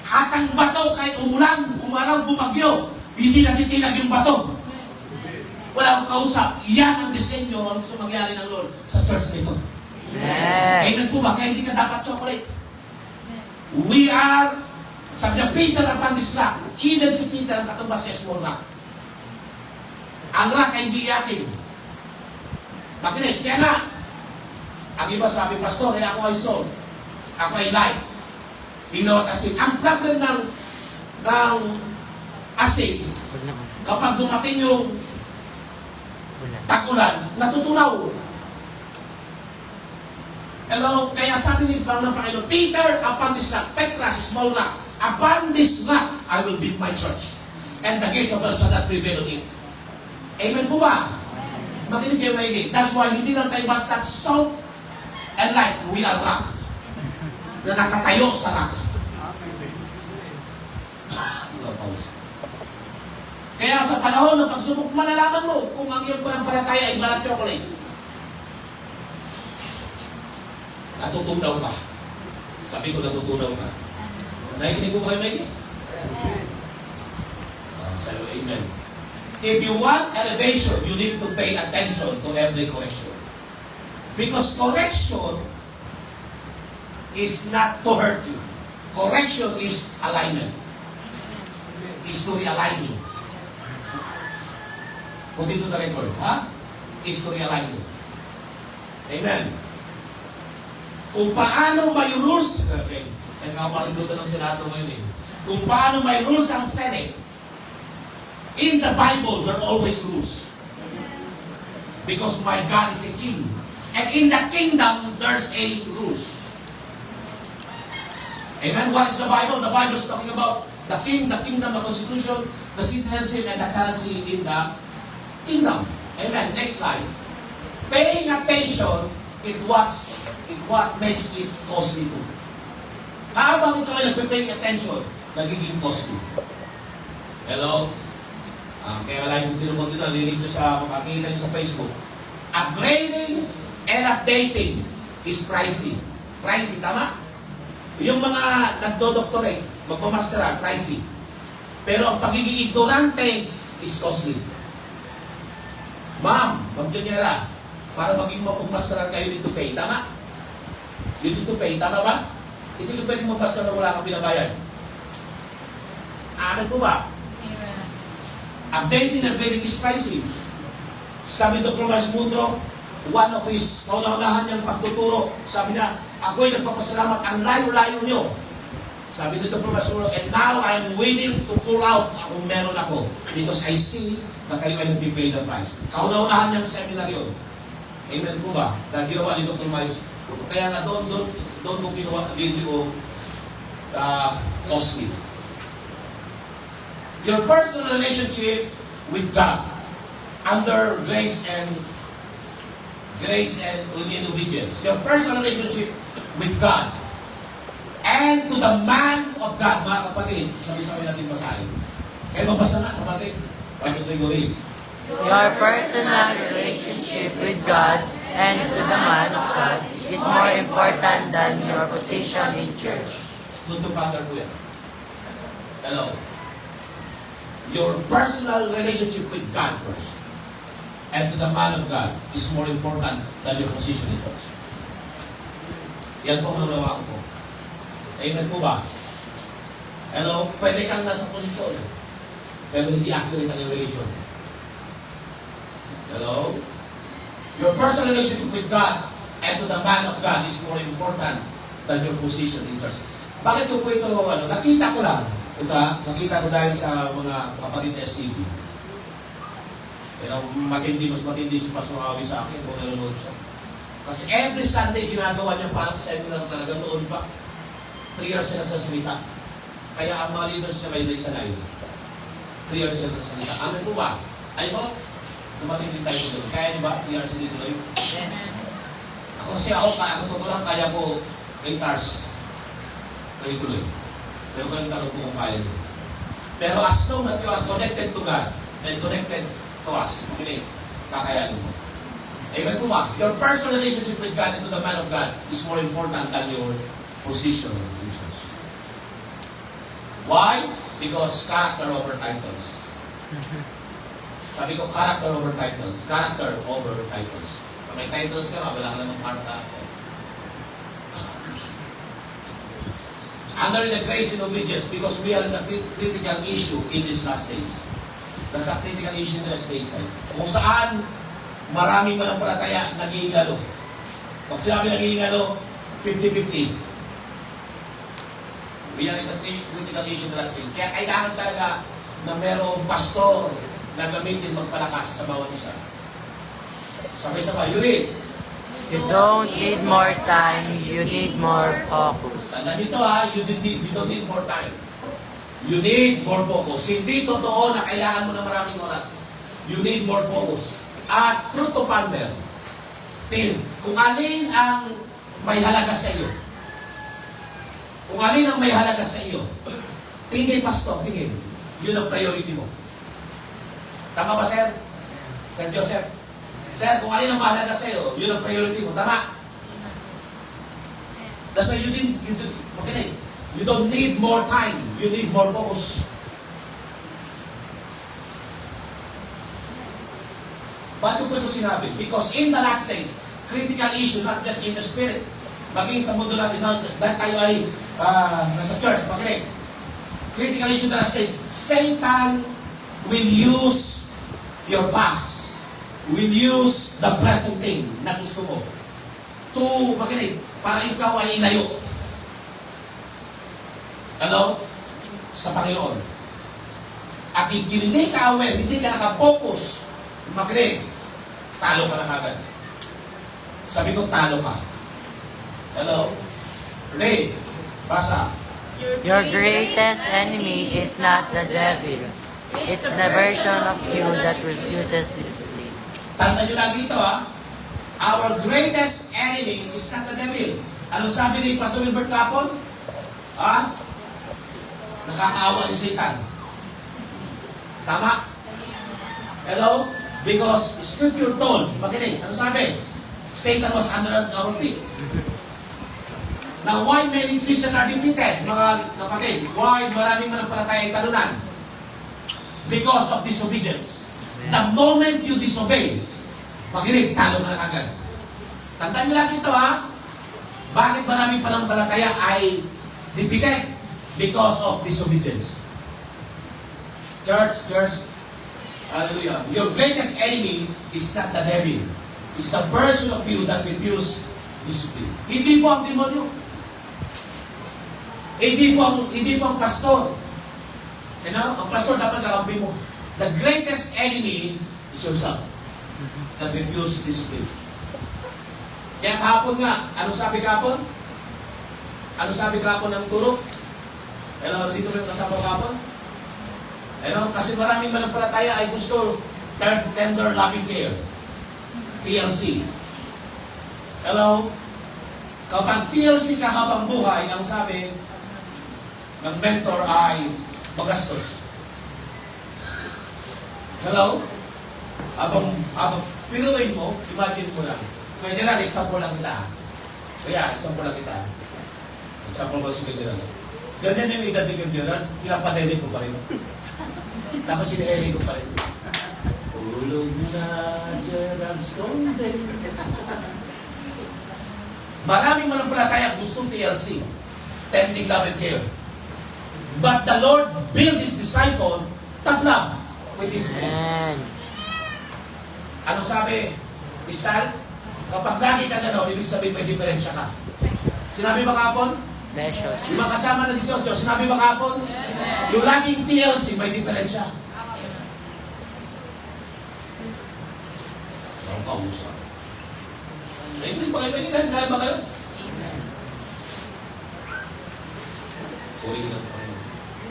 At ang bato, kahit umulan, umaraw, bumagyo, hindi natitinag yung bato. Wala akong kausap. Yan ang disenyo ang gusto mangyari ng Lord sa church nito. Yes. Amen po ba? Kaya hindi ka dapat chocolate. We are, sabi niya, Peter upon this rock. Even si Peter ang katumbas niya small rock. Ang rock ay hindi yakin. Makinig, kaya nga, ang iba sabi, Pastor, ako ay salt. Ako ay light. Hinot asin. Ang problem ng asin, kapag dumating yung tag-ulan, natutunaw. Hello? Kaya sabi ni ng Panginoon, Peter, upon this rock, Petras, small rock, upon this rock, I will build my church. And the gates of hell shall not prevail on it. Amen po ba? Makinig kayo maigi. That's why hindi lang tayo basta salt and light. We are rock. Na nakatayo sa rock. Kaya sa panahon ng pagsubok, malalaman mo kung ang iyong panampalataya ay balat chocolate. Natutunaw ka. Sabi ko, natutunaw ka. Nakikinig ko kayo, Maggie? Sabi ko, amen. If you want elevation, you need to pay attention to every correction. Because correction is not to hurt you. Correction is alignment. Is to realign you. Put it to the record, ha? Is to realign you. Amen. Kung paano may rules, okay, kaya kaparidutan ng Senado ngayon eh. Kung paano may rules ang Senate, in the Bible, there are always rules. Because my God is a king. And in the kingdom, there's a rules. Amen? What is the Bible? The Bible is talking about the king, the kingdom, the constitution, the citizenship, and the currency in the kingdom. Amen? Next slide. Paying attention in what makes it costly po. Habang ito ay nagpe-pay attention, nagiging costly. Hello? Kaya wala yung tinukot dito, nililig nyo sa, makakita nyo sa Facebook. Upgrading and updating is pricey. Pricey, tama? Yung mga nagdo-doctorate, magpamasteral, pricey. Pero ang pagiging ignorante is costly. Ma'am, mag-juniora, para maging mapagmasteral kayo dito pay. Tama? You need to pay. Tama ba? Hindi ka pwedeng magbasa na wala kang binabayad. Amen po ba? Updating and upgrading is pricing. Sabi Dr. Mas Mundro, one of his kauna-unahan niyang pagtuturo, sabi niya, ako'y nagpapasalamat, ang layo-layo niyo. Sabi ni Dr. Mas Mundro, and now I am willing to pull out kung meron ako because I see na kayo ay nagpipay the price. Kauna-unahan niyang seminar yun. Amen po ba? Dahil ginawa ni Dr. Mas Mundro. Kaya nga doon mo kinuha, hindi ko costly. Your personal relationship with God under grace and in obedience. Your personal relationship with God and to the man of God, mga kapatid. Sabi-sabi natin basahin. Kaya mabasa nga, kapatid. Pagkat Gregory. Your personal relationship with God and to the man of God is more important than your position in church. Tuto Father po yan. Hello. Your personal relationship with God first and to the man of God is more important than your position in church. Yan po ang nalawa ko. Amen po ba? Hello? Pwede kang nasa posisyon, pero hindi accurate ang relation. Hello? Your personal relationship with God and to the man of God is more important than your position in church. Bakit ko po ito, nakita ko lang. Ito nakita ko dahil sa mga kapatid na SCB. Mas matindi si Pastor Awi sa akin kung nanonood siya. Kasi every Sunday ginagawa niya parang seminar talaga noon pa. 3 years siya nagsasalita. Kaya ang mga leaders niya kayo na isanay. 3 years siya nagsasalita. Amen po ba? Ay mo? Dumating din tayo doon. Kaya niyo ba? 3 years hindi tuloy? Ako totoo lang, kaya ko 8 hours. Kaya tuloy. Pero kayong tanong ko kung kaya nyo. Pero as long that you are connected to God and connected to us, kakayanin mo. Amen po ba? Your personal relationship with God and to the man of God is more important than your position in church. Why? Because character over titles. Sabi ko, character over titles. Character over titles. Pag may titles ka, wala ka namang character. Under the grace and obedience, because we are in a critical issue in these last days. Nasa critical issue in these last days. Kung saan maraming manampalataya nag-iingalo. Pag sinabi nag-iingalo, 50-50. We are in a critical issue in the last days. Kaya kailangan talaga na merong pastor na gamitin magpalakas sa bawat isa. Sabay-sabay, you read. You don't need more time, you need more focus. Tanda dito you don't need more time. You need more focus. Hindi totoo na kailangan mo na maraming oras. You need more focus. At truth to ponder, kung alin ang may halaga sa iyo, kung alin ang may halaga sa iyo, tingin pastor, tingin, yun ang priority mo. Tama ba, sir? Sir Joseph? Sir, kung alin ang mahalaga sa iyo, yun ang priority mo. Tama? That's why you don't need more time. You need more focus. Ba't ko ito sinabi? Because in the last days, critical issue, not just in the spirit, maging sa mundo natin, dahil tayo ay nasa church, makinig. Critical issue in the last days, Satan will use your past, will use the present thing na gusto mo to, makinig, para ikaw ay ilayo. Ano? Sa Panginoon. At hindi ka aware, hindi ka nakapokus, makinig, talo ka na kagad. Sabi ko, talo ka. Hello? Read. Basa. Your greatest enemy is not the devil. It's the version of you that refuses discipline. Tanda nyo lagi ito, Our greatest enemy is not the devil. Anong sabi ni Pastor Wilbert Capon? Nakakaawa yung Satan. Tama? Hello? Because Scripture told, makinig, ano sabi? Satan was under our feet. Now, why many Christians are defeated, mga kapatid? Why maraming manampalataya ay talunan? Because of disobedience. The moment you disobey, makinig, talo ka na agad. Tandaan nyo lang ito, Bakit maraming pananampalataya ay defeated? Because of disobedience. Church, hallelujah. Your greatest enemy is not the devil. It's the version of you that refuse discipline. Hindi po ang demonyo. Hindi po ang pastor. You know, ang pastor dapat kakampi mo. The greatest enemy is yourself that refuse discipline. Kaya kahapon nga, ano sabi kahapon? Ano sabi kahapon ng turo? Hello, dito kayo kasama kahapon? Hello, kasi maraming mananampalataya ay gusto tender loving care. TLC. Hello? Kapag TLC ka habang buhay, ang sabi ng mentor ay magastos. Hello? Habang pinuloy mo, imagine mo lang. Kaya general, example lang kita. Kaya, example lang kita. Example ko sa general. Ganyan yung edad ni general, pinapadeli ko pa rin. Tapos siniheli ko pa rin. Ulog na Gerald Stone Day. Maraming mananampalataya gustong TLC, tending love and care. But the Lord built His disciple, tough love, with discipline. Amen. Anong sabi? Crystal, kapag lagi ka gano'n, ibig sabihin may diferensya ka. Sinabi ba kahapon? Special Yung mga kasama na 18, sinabi ba kahapon? Yung laging TLC, may diferensya. Ang kausap. Hindi ba kayo? Hindi ba kayo?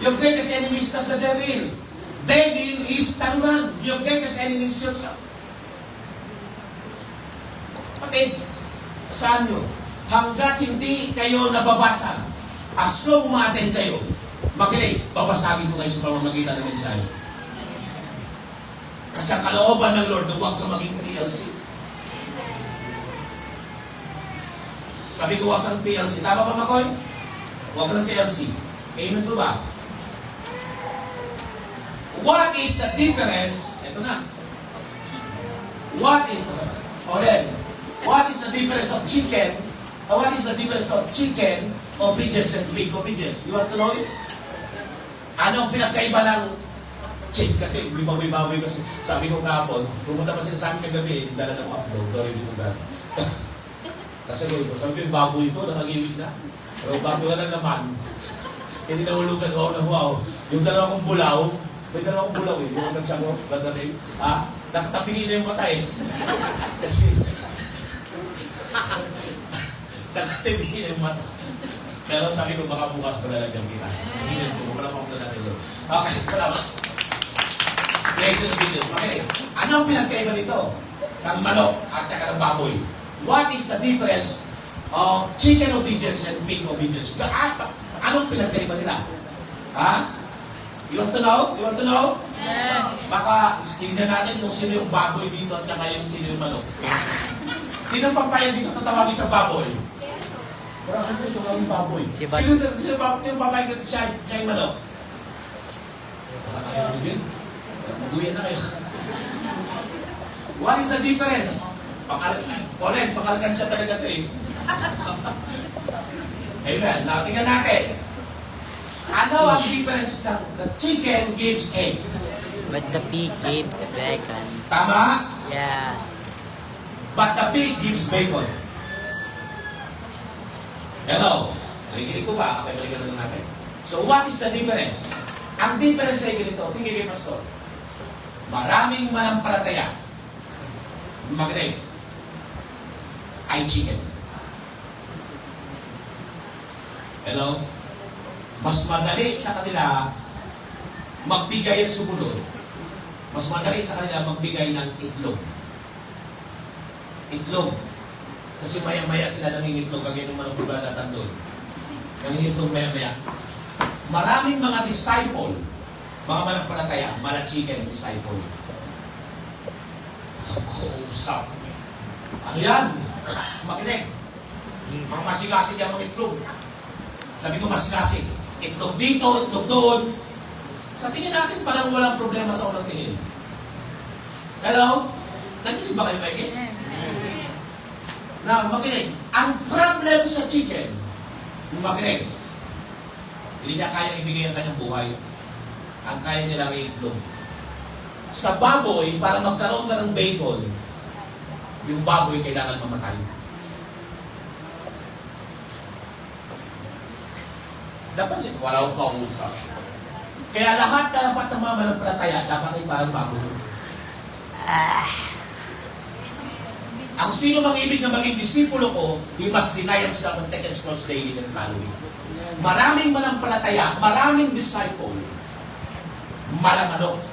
Your greatest enemy is not the devil. Devil is tarunan. Your greatest enemy is yourself. Kapatid, saan nyo? Hanggat hindi kayo nababasa, as long ma-attend kayo, makinig, babasagin ko kayo sa pamamagitan ng mensahe. Kasi ang kalooban ng Lord na huwag ka maging TLC. Sabi ko, huwag kang TLC. Tama ba, Makoy? Huwag kang TLC. Amen ko ba? What is the difference? Ito na. What is the difference of chicken? What is the difference of chicken obedience and pig obedience? You want to know it? Ano ang pinagkaiba ng chick? Kasi bibawi kasi. Sabi ko kahapon, pumunta pa sila sa akin kagabi, dala ng upload, glory be to God. Kasi sabi ko, yung baboy ko, nakagiwig na. Pero bago na lang naman, hindi nahulugan, wow. Yung dalawa kong bulaw, may dalawa kong bulaw eh. Yung kansya ko, ganda rin. Nakatapingin na yung mata eh. Kasi, nakatapingin na yung mata. Pero sabi ko, baka bukas malalagyan kita. Hingin ko, wala pa akong lalagyan. Okay, wala ba? Lesson of video. Okay, ano ang pinagkaiba nito? Ng manok at saka ng baboy. What is the difference of chicken obedience and pig obedience? Anong pinagkaiba nila? You want to know? You want to know? Yeah. Baka tingnan natin kung sino yung baboy dito at saka yung sino yung manok. Sino ang pampayan dito tatawagin sa baboy? Pero ano ito yung baboy? Sino pampayan dito siya yung manok? Baka kayo nagin? Maguyan na kayo. What is the difference? Pakalakan siya talaga ito eh. Amen. Now, tingnan natin. Ano ang difference ng the chicken gives egg? But the pig gives bacon. Tama? Yeah. But the pig gives bacon. Hello? Nakikinig ko ba? Okay, balikan na natin. So, what is the difference? Ang difference ay ganito. Tingin kay Pastor. Maraming manampalataya. Makinig. Ay chicken. Hello? Mas madali sa kanila magbigay ng sumunod. Mas madali sa kanila magbigay ng itlog. Itlog. Kasi maya-maya sila nangingitlog kagaya ng manong bulan at andon. Nangingitlog maya-maya. Maraming mga disciple, mga manampalataya, mga chicken disciple. Ang kausap. Ano yan? Makinig. Mga masigasig yung mga itlog. Sabi ko masigasig. Itlog dito, itlog doon. Sa tingin natin parang walang problema sa unang tingin. Hello? Nakinig ba kayo, Mikey? Na makinig, ang problem sa chicken, kung makinig, hindi niya kaya ibigay ang kanyang buhay. Ang kaya nilang iitlog. Sa baboy, para magkaroon ka ng bacon, yung baboy kailangan mamatay. Dapat siya, wala akong kausap. Kaya lahat dapat ng mga mananampalataya, dapat ay parang baboy. Ang sino mang ibig na maging disipulo ko, you must deny himself and take his cross daily and follow me. Maraming manampalataya, maraming disciple,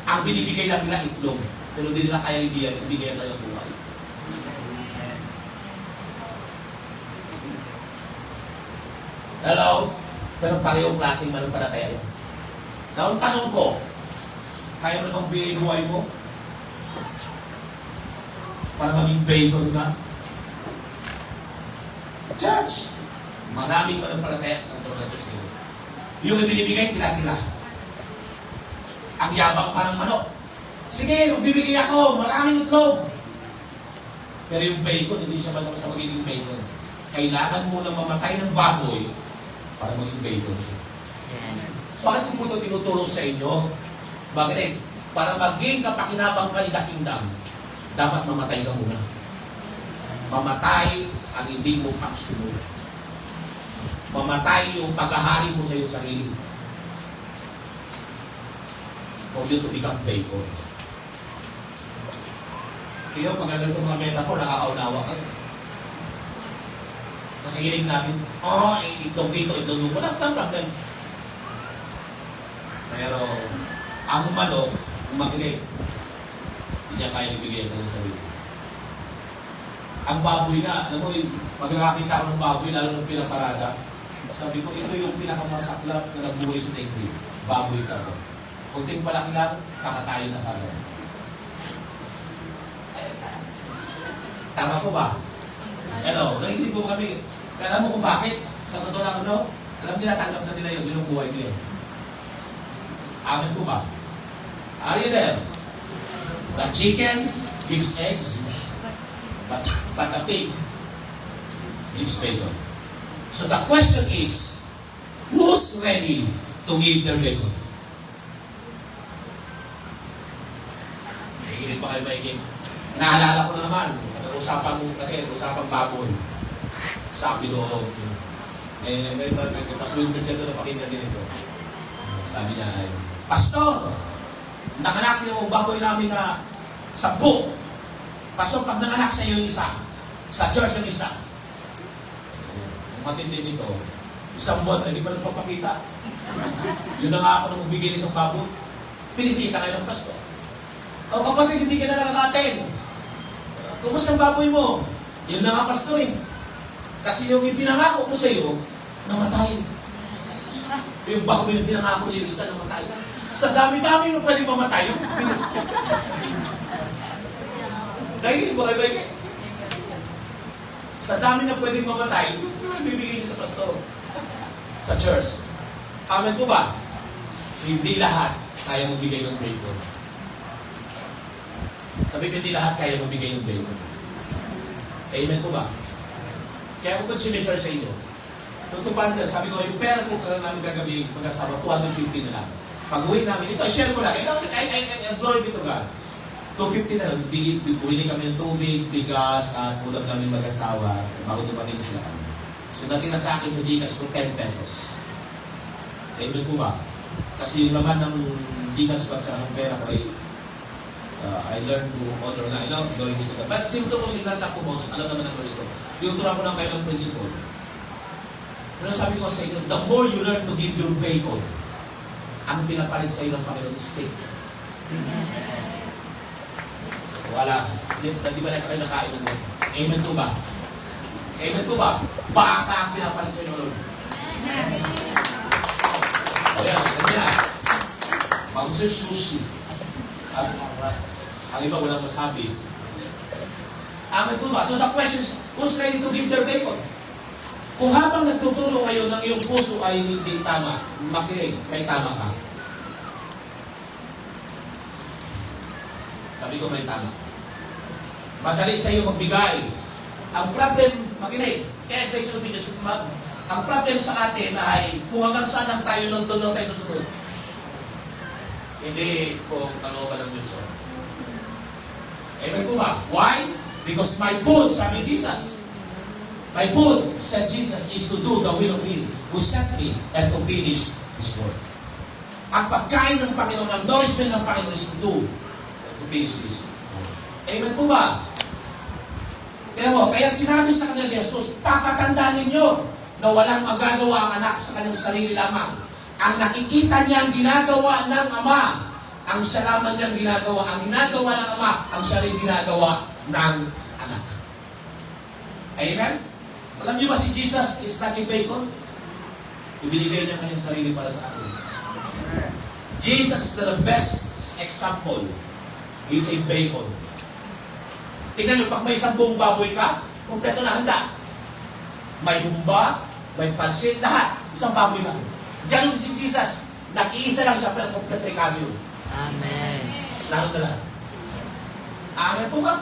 ang binibigay lang nila itlog, pero hindi nila kaya ibigay ang kanyang buhay. Hello? Pero parehong klaseng manampalataya yan. Now, ang tanong ko, kaya mo bang bigay buhay mo? Para maging bacon ka? Church! Maraming manampalataya sa trono ng Diyos nila. Yung ibinibigay, tira-tira. Ang yabang parang manok. Sige, magbibigay ako, maraming itlog. Pero yung bacon, hindi siya basta magiging bacon. Kailangan mo na mamatay ng baboy para maging bacon siya. Bakit ko po ito tinutulong sa inyo? Bakit? Para maging kapakinabang ka in the kingdom, dapat mamatay ka muna. Mamatay ang hindi mo pagsunod. Mamatay yung paghahari mo sa iyong sarili. For you to become bacon. Kaya pag ganito mga metaphor, nakakaunawa ka. Kasi hiling namin, itlog dito, itlog dito. Walang problem. Pero, ang manok, makinig, hindi niya kaya ibigay ang kanyang sarili. Ang baboy na, alam mo, pag nakakita ko ng baboy, lalo ng pinaparada, sabi ko, ito yung pinakamasaklap na nabuhay sa daigdig. Baboy ka ko. Kunting palaki lang, kakatayin na kagad. Tama po ba? Nakikinig po kami. Alam mo kung bakit? Sa totoo lang, alam nila, tanggap na nila yung buhay nila. Amen po ba? Are you there? The chicken gives eggs, but the pig gives bacon. So the question is, who's ready to give their bacon? Nakikinig pa kayo maiging? Naalala ko na naman, usapang baboy. Sabi doon, may pasulimid ka doon na pakinggan din ito. Sabi niya, Pastor, nanganak yung baboy namin na 10. Pastor, pag nanganak sa iyo yung isa, sa church yung isa, matindi nito, isang buwan, hindi pa nagpapakita. Yun na nga ako nang magbigay ng isang baboy. Pinisita kayo ng pastor. O kapatid, hindi ka na nakakaten. Kumusta ang baboy mo? Yun na nga, pastor eh. Kasi yung ipinangako ko sa iyo, namatay. Yung baboy na pinangako niyo, yung isa namatay. Sa dami-dami yung pwede mamatay. Nakikinig ba kayo? Sa dami na pwede mamatay, yung bibigay niyo sa pastor. Sa church. Amen po ba? Hindi lahat kaya magbigay ng bacon. Sabi ko, hindi lahat kaya magbigay ng bacon. Amen po ba? Kaya kung sinishare sa inyo, tutupan na, sabi ko, yung pera ko namin gagabi, mag-asawa, 250 na lang. Pag-uwi namin, ito, share ko lang. Glory be to God. 250 na lang. Bumili kami ng tubig, bigas, at ulam namin mag-asawa bago dumating sila kami. So, natira sa akin sa Gcash ko 10 pesos. Amen po ba? Kasi yung laman ng Gcash ko at ng pera ko ay I learned to honor na. I love glory be to God. But still to ko sila takumos, alam naman ang ito. Tinuturan ko lang kayo ng principle. Pero sabi ko sa inyo, the more you learn to give your bacon, ang pinapalit sa iyo ng Panginoon steak. Wala. Di ba na kayo nakain mo? Amen to ba? Amen to ba? Baka ang pinapalit sa iyo, Lord. O yan, ganyan. Mag-usir sushi. At ang iba walang masabi. Amen to ba? So the question is, who's ready to give their bacon? Kung habang nagtuturo kayo ng iyong puso ay hindi tama, makinig, may tama ka. Sabi ko may tama. Madali sa iyo magbigay. Ang problem, makinig, kaya grace and obedience, ang problem sa atin ay kung hanggang saan lang tayo nung doon lang tayo susunod. Hindi po kalooban ng Diyos. Amen po ba? Why? Because my food, sabi Jesus, my food, said Jesus, is to do the will of Him who sent me and to finish His work. Ang pagkain ng Panginoon, ang nourishment ng Panginoon is to do and to finish His work. Amen po ba? Pero mo, kaya sinabi sa kanila ni Jesus, pakatandaan ninyo na walang magagawa ang anak sa kanyang sarili lamang. Ang nakikita niya ang ginagawa ng Ama, ang siya lamang niyang ginagawa. Ang ginagawa ng Ama, ang siya rin ginagawa ng anak. Amen? Alam niyo ba si Jesus is not a bacon? Ibinigay niya kanyang sarili para sa atin. Jesus is the best example. He's a bacon. Tingnan niyo, pag may 10 baboy ka, kompleto na handa. May humba, may pansit, lahat. Isang baboy lang. Ganun si Jesus. Nag-iisa lang siya, pero kompleto recado yun. Amen. Lahat na lahat. Amen po ba?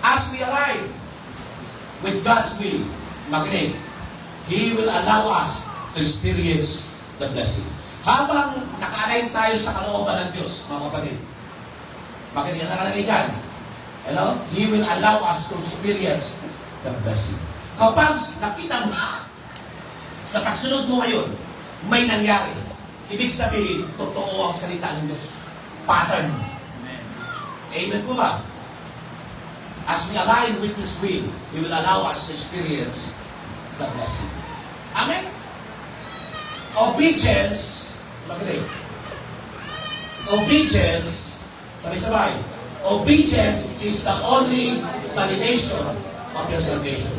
As we align with God's will, makinig, He will allow us to experience the blessing. Habang naka-align tayo sa kalooban ng Diyos, mga kapatid, makinig, nakalagay dyan. Hello? He will allow us to experience the blessing. Kapag nakita mo sa pagsunod mo ngayon, may nangyari. Ibig sabihin, totoo ang salita ng Diyos. Pattern. Amen po ba? As we align with His will, He will allow us to experience the blessing. Amen? Obedience, makinig. Obedience, sabay-sabay. Obedience is the only validation of your salvation.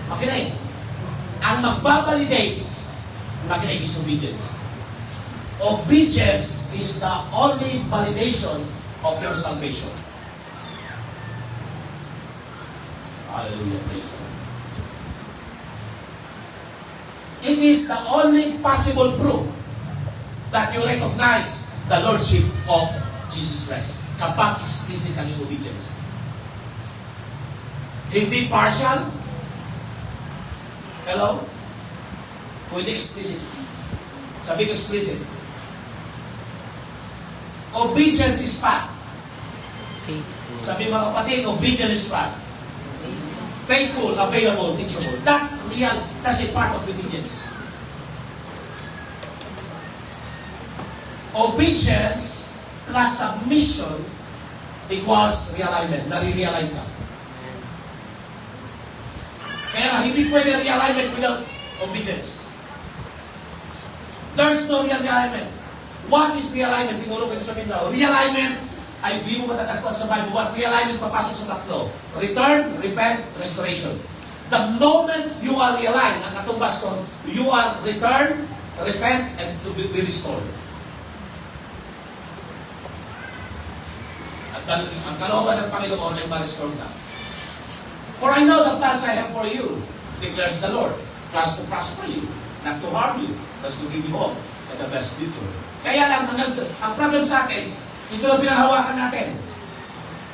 Makinig, ang magbabalidate, makinig, is obedience. Obedience is the only validation of your salvation. Hallelujah, praise God. It is the only possible proof that you recognize the Lordship of Jesus Christ. Kapag explicit ang iyong obedience. Hindi partial. Hello? Kundi explicit. Sabi ko explicit. Obedience is fact. Faithful. Sabi mga kapatid, obedience is fact. Faithful, available, teachable. That's real. That's a part of obedience. Obedience plus submission equals realignment. Nare-realign ka. Kaya hindi pwede realignment without obedience. There's no realignment. What is realignment? Tinuro ko sa Mindanao. Realignment ay hindi mo matatagpuan sa Bible. What realignment papasok sa tatlo? Return, repent, restoration. The moment you are realigned, ang katumbas ko, you are return, repent, and to be restored. At ang kalooban ng Panginoon ay ma-restore ka. For I know the plans I have for you, declares the Lord. Plans to prosper you, not to harm you, but to give you hope and the best future. Kaya lang, ang problem sa atin, ito lang pinahawakan natin.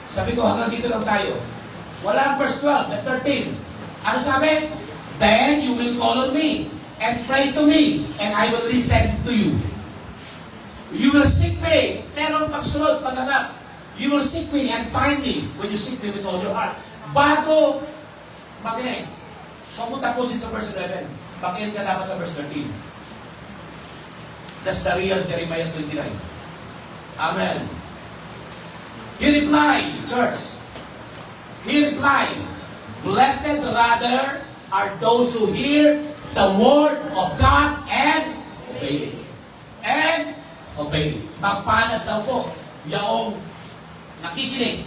Sabi ko, hanggang dito lang tayo. Wala ang verse 12 and 13. Ano sabi? Then you will call on me and pray to me and I will listen to you. You will seek me. Pero pagsunod, paghanap. You will seek me and find me when you seek me with all your heart. Bago, makinig. Pumunta po sa verse 11. Pakihin ka dapat sa verse 13. That's the real Jeremiah 29. Amen. He replied, church. He replied, blessed rather are those who hear the word of God and obey it. And obey it. Magpanat daw po yaong nakikinig,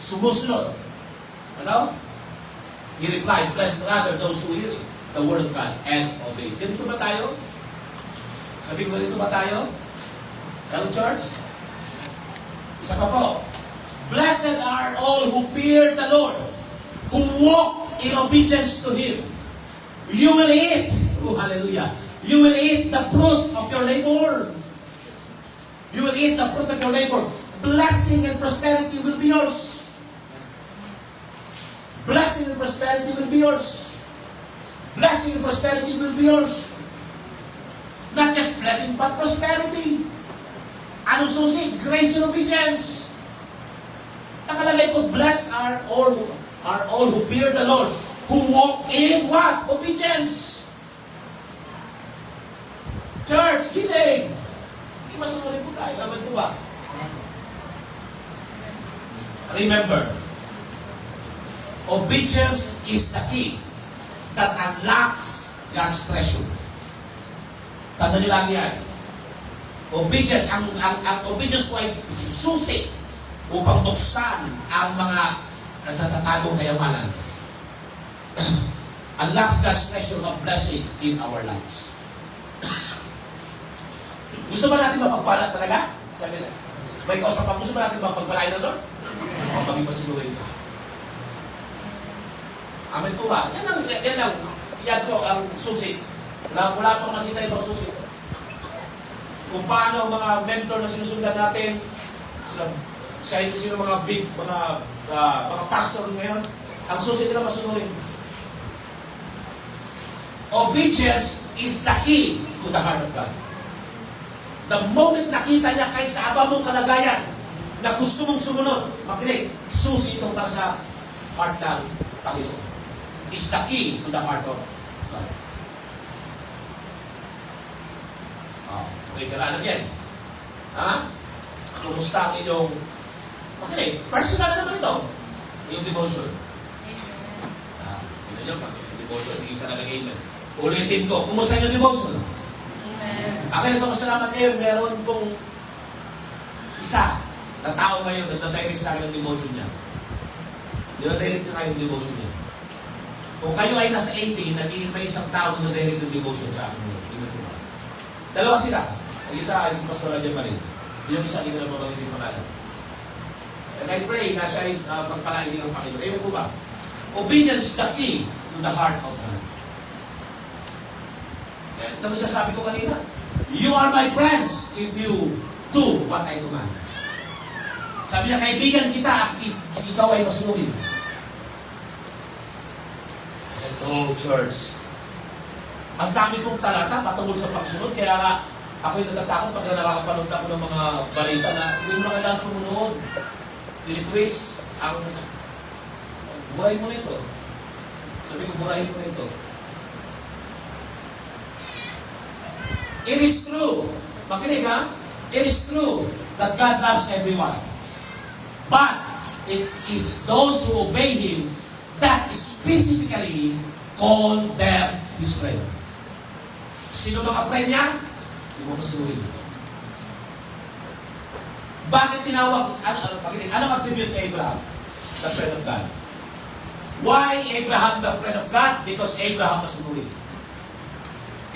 sumusunod. Ano? He replied, blessed rather those who hear the word of God and obey it. Ganito ba tayo? Sabi ko, ganito ba tayo? Hello, church? Isa pa po. Blessed are all who fear the Lord, who walk in obedience to Him. You will eat, oh hallelujah, you will eat the fruit of your labor. You will eat the fruit of your labor. blessing and prosperity will be yours. Blessing and prosperity will be yours. Blessing and prosperity will be yours. Not just blessing, but prosperity. Anong susi? Grace and obedience. Nakalagay po, blessed are all who fear the Lord, who walk in what? Obedience. Church, gising. Hindi masunurin po tayo. Aman po ba? Remember, obedience is the key that unlocks God's treasure. Tanda niyo lang yan. Obedience, ang obedience po ay susi upang buksan ang mga natatagong kayamanan. Unlocks God's treasure of blessing in our lives. Gusto ba natin mapagpala talaga? Sabi na, may kausap gusto ba natin mapagpalain na Lord? O maging masinurin ka. Amen po ba? Yan po ang susi. Wala pong nakita ibang susi. Kung paano ang mga mentor na sinusundan natin, sino mga big, mga pastor ngayon, ang susi nila masunurin. Obedience is the key to the heart of God. The moment nakita niya kay sa aba mong kalagayan na gusto mong sumunod, makinig, susi itong para sa heart ng Panginoon. Is the key to the heart of God. Okay ka na again. Ha? Kumusta ang inyong, makinig, personal na naman ito. Yung devotion. Yun yung devotion, isa na lagay mo. Ulitin ko, kumusta yung devotion? Akin ito masalamat ngayon, meron pong isa na tao ngayon na direct sa akin ng devotion niya. Yung direct na kayo ng devotion niya. Kung kayo ay nasa 80, naging may isang tao na direct ng devotion sa akin. Dalawa sila. Ang isa ay si Pastor Adyan Marin. Yung isa, hindi ko na mabanggit yung pangalan. And I pray na siya ay pagpalain din ng Panginoon. Amen po ba? Obedience is the key to the heart of God. Ito mo sabi ko kanina. You are my friends if you do what I command. Sabi niya, kaibigan kita at ikaw ay masunurin. Hello, church. Ang dami pong talata patungkol sa pagsunod, kaya nga ako'y natatakot pag nakakapanood ako ng mga balita na hindi mo na kailangan sumunod. Tinitwist ang burahin mo nito. Sabi ko, burahin mo nito. It is true. Makinig ha? It is true that God loves everyone. But it is those who obey Him that specifically call them His friend. Sino mga friend niya? Hindi mo masunurin. Bakit tinawag, ano attribute kay Abraham? The friend of God. Why Abraham the friend of God? Because Abraham masunurin.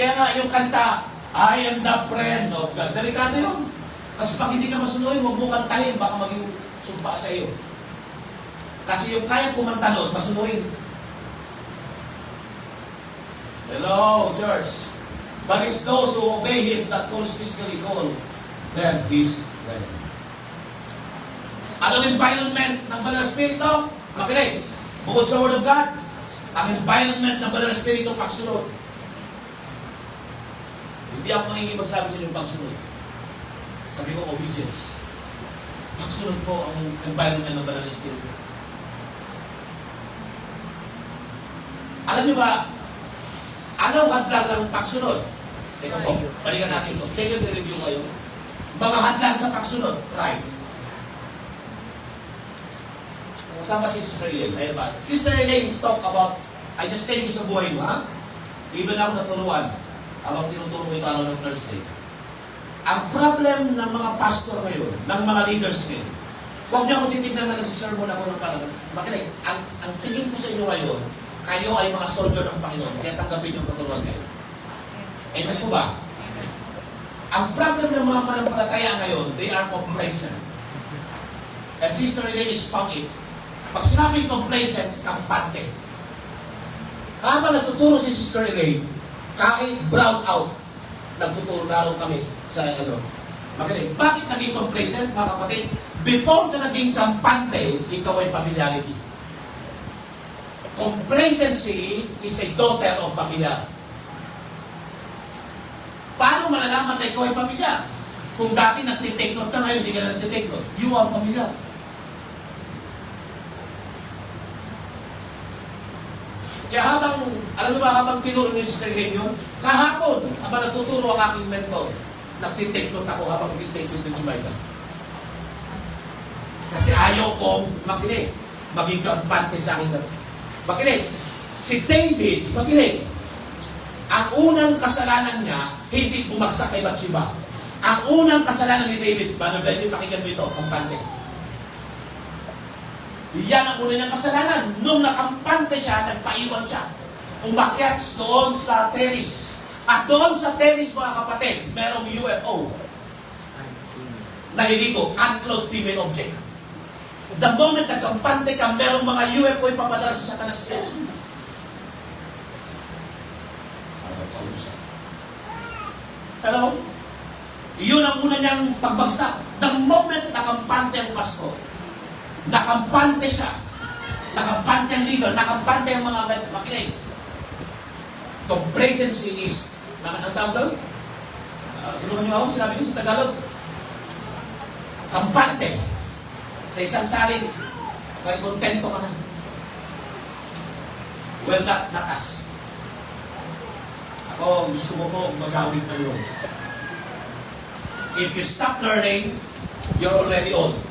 Kaya nga yung kanta, I am the friend of God. Delikado yun. Kasi pag hindi ka masunurin, huwag mo kantahin, baka maging sumpa sa iyo. Kasi yung kayang kumanta nun, masunurin. Hello, church. But it's those who obey Him that calls physically call them His friend. Anong environment ng Banal na Espiritu? Makinig. Bukod sa Word of God, ang environment ng Banal na Espiritu pagsunod. Hindi ako mangingin magsabi sa inyong pagsunod. Sabi ko, obedience. Pagsunod po ang environment ng Banal na Espiritu. Alam niyo ba, anong hadlang ng pagsunod? Ito po, balikan natin ito. Take a review kayo. Mga hadlang sa pagsunod. Right. Kasama si Sister Elaine. Ayun ba? Sister Elaine talk about, I just thank you sa buhay mo, ha? Even ako naturuan habang tinuturo mo ito araw ng Thursday. Ang problem ng mga pastor ngayon, ng mga leaders ngayon, huwag niyo ako titignan na si sermon ako ng parang. Makinig, ang tingin ko sa inyo ngayon, kayo ay mga soldier ng Panginoon, kaya tanggapin yung katuruan ngayon. Amen po ba? Ang problem ng mga manampalataya ngayon, they are complacent. And Sister Elaine expound it. Pag sinabing complacent, kampante. Habang nagtuturo si Sister Elaine, kahit brown out, nagtuturo lalo kami sa ano. Makinig, bakit naging complacent, mga kapatid? Before ka naging kampante, ikaw ay familiarity. Complacency is a daughter of familiar. Paano malalaman na ikaw ay familiar? Kung dati nagtitake note ka, ngayon hindi ka na nagtitake note. You are familiar. Kaya alam mo ba, habang tinuro ni Sister Elaine yun, kahapon, habang natuturo ang aking mentor, nagtitake note ako habang nagtitake note ng Sumayda. Kasi ayaw kong makinig. Maging kampante sa akin. Makinig. Si David, makinig. Ang unang kasalanan niya, hindi bumagsak kay Bathsheba. Ang unang kasalanan ni David, paano ba yung pakinggan mo ito, kampante? Yan ang una niyang kasalanan. Nung nakampante siya, nagpaiwan siya. Umakyat doon sa terrace. At doon sa terrace, mga kapatid, merong UFO. Naliligo, unclothed female object. The moment nagkampante ka, merong mga UFO yung papadala sa Satanas niya. Hello? Iyon ang una niyang pagbagsak. The moment nakampante ang pastor, nakampante siya, nakampante ang leader, nakampante ang mga makinig. Complacency is, ang tawag doon? Tulungan niyo ako, sinabi ko sa Tagalog. Kampante. Sa isang salin, kaya kontento ka na. Well, not us. Ako, gusto mo po magawin na yun. If you stop learning, you're already old.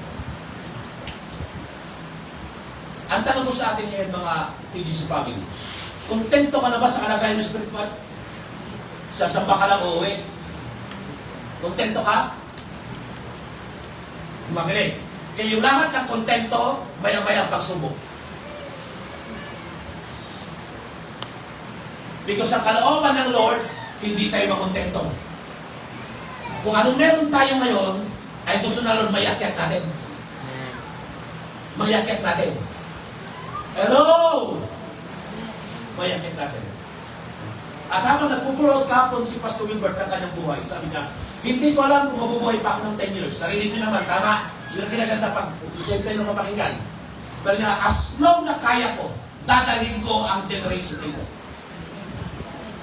Ang tanong ko sa atin ngayon, mga TGC family, kontento ka na ba sa kalagayan ng spiritual? Sasamba ka lang uuwi? Kontento ka? Makinig. Kaya yung lahat ng kontento, maya-maya pagsubok. Because ang kalooban ng Lord, hindi tayo makontento. Kung anong meron tayo ngayon, ay gusto na Lord mayakyat natin. Mayakyat natin. Hello! Mayakyat natin. At habang nagpupulot kapon si Pastor Wilbert ng kanyang buhay, sabi niya, hindi ko alam kung mabubuhay pa ako ng 10 years. Narinig niyo naman, tama. Yun ang kinaganda pag isente nung kapakinggan. Pero nga, as long na kaya ko, dadalhin ko ang generation dito.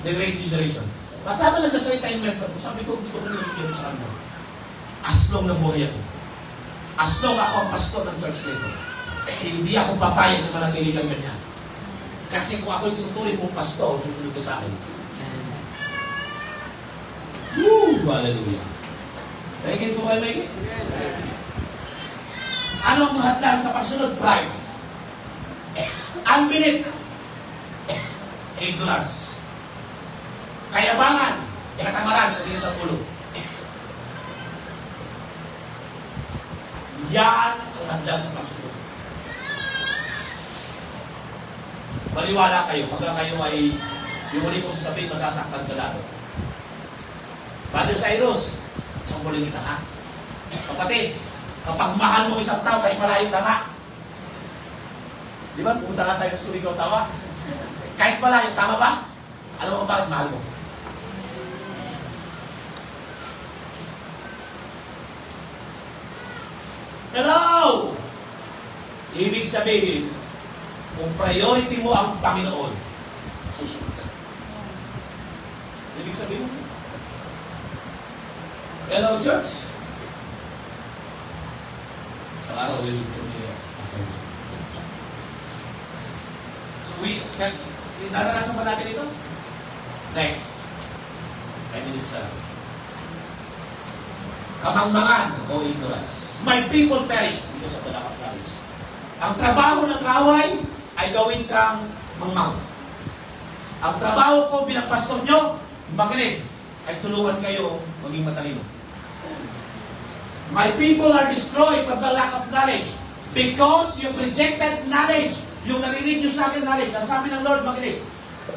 The great generation. At habang nagsasalita yung mentor ko, sabi ko, gusto ko nilagyan sa kanila. As long na buhay ako. As long ako ang pastor ng church nito. Hindi ako papayag na manatili kang ganyan. Kasi kung ako'y tinuturin mong pastor, susunod ka sa akin. Woo! Hallelujah. Nakikinig ko kayo, Mike? Ano ang hadlang sa pagsunod? Pride. Unbelief. Ignorance. Kayabangan. Katamaran sa sa ulo. Yan ang hadlang sa pagsunod. Maniwala kayo, pagka kayo ay yung uli kong sasabihin, masasaktan ka lalo. Brother Cyrus, isang muling kita ha. Kapatid, kapag mahal mo isang tao, kahit malayo tama. Di ba? Pumunta ka tayo sa Surigao, tama? Kahit malayo, tama ba? Alam mo bakit mahal mo? Hello! Ibig sabihin, kung priority mo ang Panginoon, susunod ka. Ibig sabihin mo, hello, church! Sa araw, we will continue as a Muslim. So, naranasan ba natin ito? Next. Prime Minister. Kamangmangan o ignorance. My people perish because of the lack of knowledge. Ang trabaho ng kaway ay gawin kang mangmang. Ang trabaho ko bilang pastor nyo, makinig, ay tulungan kayo maging matalino. My people are destroyed from the lack of knowledge because you've rejected knowledge. Yung narinig nyo sa akin knowledge, ang sabi ng Lord, makinig,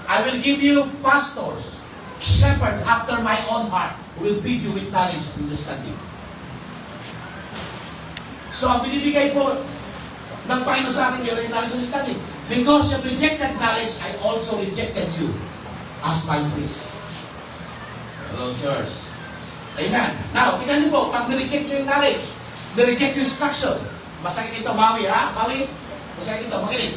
I will give you pastors, shepherd after my own heart, who will feed you with knowledge and understanding. So, ang binibigay po ng Panginoon sa atin, yung knowledge and understanding. Because you've rejected knowledge, I also rejected you as my priest. Hello, church. Amen. Now, tingnan niyo po, pag nireject nyo yung knowledge, nireject yung instruction. Masakit ito, Maui, ha? Maui? Masakit ito, makinig.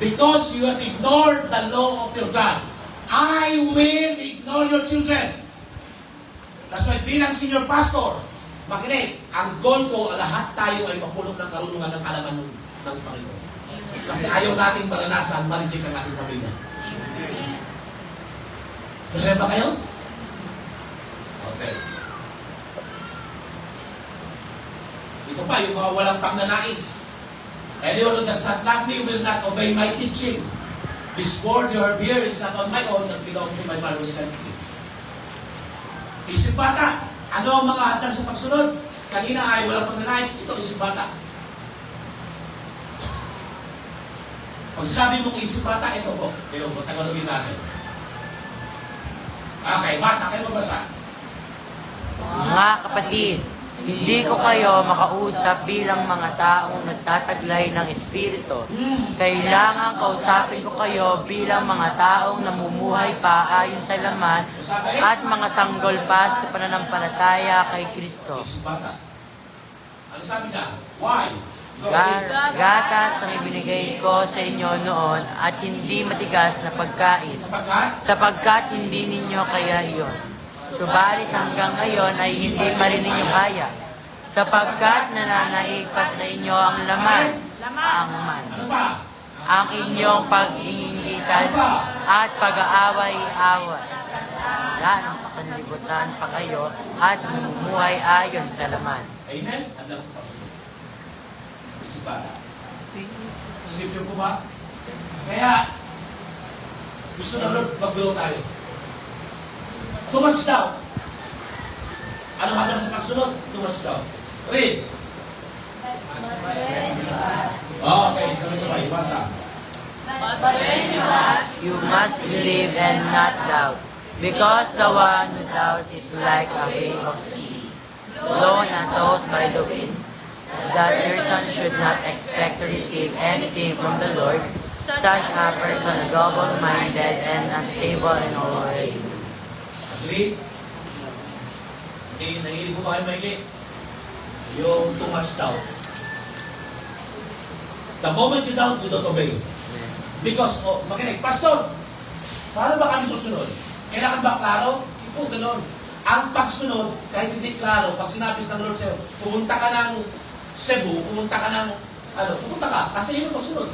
Because you have ignored the law of your God, I will ignore your children. That's why bilang senior pastor, makinig, ang goal ko, lahat tayo ay mapulong ng karunungan ng kalaman ng Panginoon. Kasi ayaw nating maranasan, ma-reject ang ating pamilya. Dahil ba kayo? Okay. Ito pa, yung mga walang pagnanais. Anyone who does not love me will not obey my teaching. This word you have here is not on my own, that belong to my mother who sent me. Isip bata, ano ang mga hatang sa pagsunod? Kanina ay walang pagnanais, ito isip bata. Pag sinabi mong isip bata, ito po. Ito po, tagalogin natin. Okay, basa. Kayo magbasa. Mga kapatid, hindi ko kayo makausap bilang mga taong nagtataglay ng Espiritu. Kailangan kausapin ko kayo bilang mga taong namumuhay pa ayon sa laman at mga sanggol pa sa pananampalataya kay Kristo. Isip bata. Ano sabi niya? Why? Gatas ang ibinigay ko sa inyo noon at hindi matigas na pagkain, sapagkat hindi ninyo kaya iyon. Subalit hanggang ngayon ay hindi pa rin ninyo kaya, sapagkat nananaig pa sa inyo ang laman, ang man, Ano pa? ang inyong pag-iingitan at pag-aaway-away. Yan, pakanlibutan pa kayo at namumuhay ayon sa laman. Amen? Handa sa pagsunod. Isip bata. Scripture po ba? Kaya, gusto na Lord, mag-grow tayo. Too much daw. Ano hanggang sa pagsunod? Too much daw. Read. Okay, sabay-sabay. Basa. You must believe and not doubt, because the one who doubts is like a wave of sea, blown and tossed by the wind. That person should not expect to receive anything from the Lord. Such a person is double-minded and unstable in all ways. Agree? Nahilig ko ba kayo mahilig? Yung too much doubt. The moment you doubt, you don't obey. Because, makinig, Pastor, paano ba kami susunod? Kailangan ba klaro? Hindi po, gano'n. Ang pagsunod, kahit hindi klaro, pag sinabi ng Lord sa'yo, pumunta ka ng Cebu, pumunta ka ng, pumunta ka, kasi yun ang pagsunod.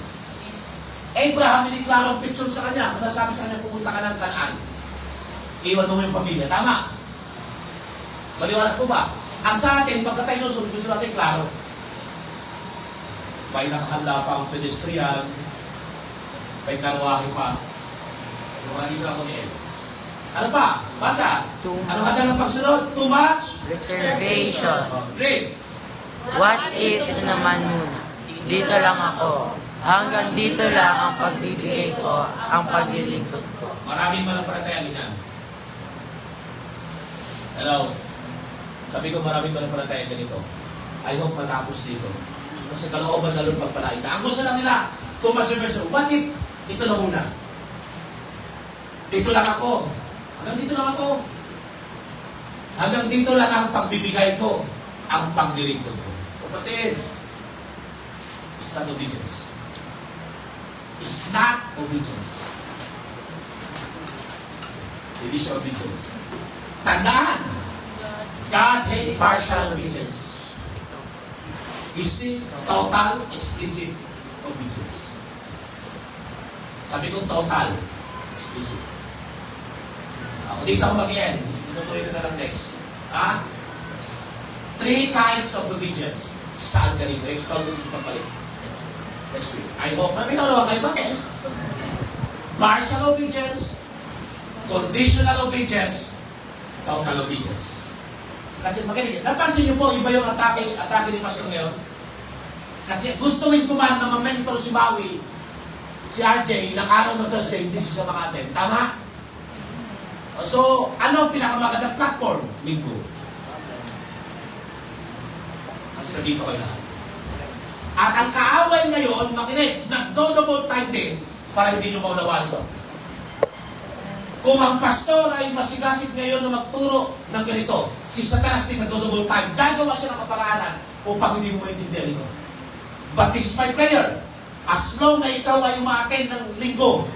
Abraham, hindi klaro ang picture sa kanya, masasabi sa kanya, pumunta ka ng Canaan. Iwan mo yung pamilya. Tama. Maliwanag po ba? Ang sa atin, pagka tayo susunod, gusto natin klaro. May nakahanda pa ang pedestrian, may karwahe pa. Yung mga dito ako ni El. Ano pa? Basa. Ano ka ng pagsunod? Too much? Reservation. Read. What if, ito naman muna, dito lang ako. Hanggang dito lang ang pagbibigay ko, ang paglilingkod ko. Maraming manampalataya ganyan. Hello? Sabi ko maraming manampalataya ganito. I hope matapos dito. Kasi kalooban na Lord magpalain ka. Ang gusto lang nila, Thomas Jefferson, what if, ito na muna. Dito lang ako. Hanggang dito lang ako. Hanggang dito lang ang pagbibigay ko, ang paglilingkod ko. Kapatid, it's not obedience. It's not obedience. Hindi siya obedience. Tandaan, God hates partial obedience. He seeks total, explicit obedience. Sabi ko total, explicit. Ako dito ako mag-end. Tinutuloy ko na lang next. Ha? 3 kinds of obedience. Saan ka rito? Expound ko sa pagpalit. Next week. I hope. May naluwa kayo ba? Partial obedience, conditional obedience, total obedience. Kasi makinig, napansin niyo po, iba yung atake ni Pastor ngayon. Kasi gusto rin kumahan na ma-mentor si Maui, si RJ, ilang araw na Thursday, hindi siya maka-attend. Tama? So, ano ang pinakamagandang platform? Linggo. Kasi nandito kayo lahat. At ang kaaway ngayon, makinig, nagdo-double time din para hindi nyo maunawaan ito. Kung ang pastor ay masigasig ngayon na magturo ng ganito, si Satanas din nagdo-double time, gagawa siya ng kaparaanan upang hindi mo maintindihan ito. But this is my prayer. As long na ikaw ay umaattend ng linggo,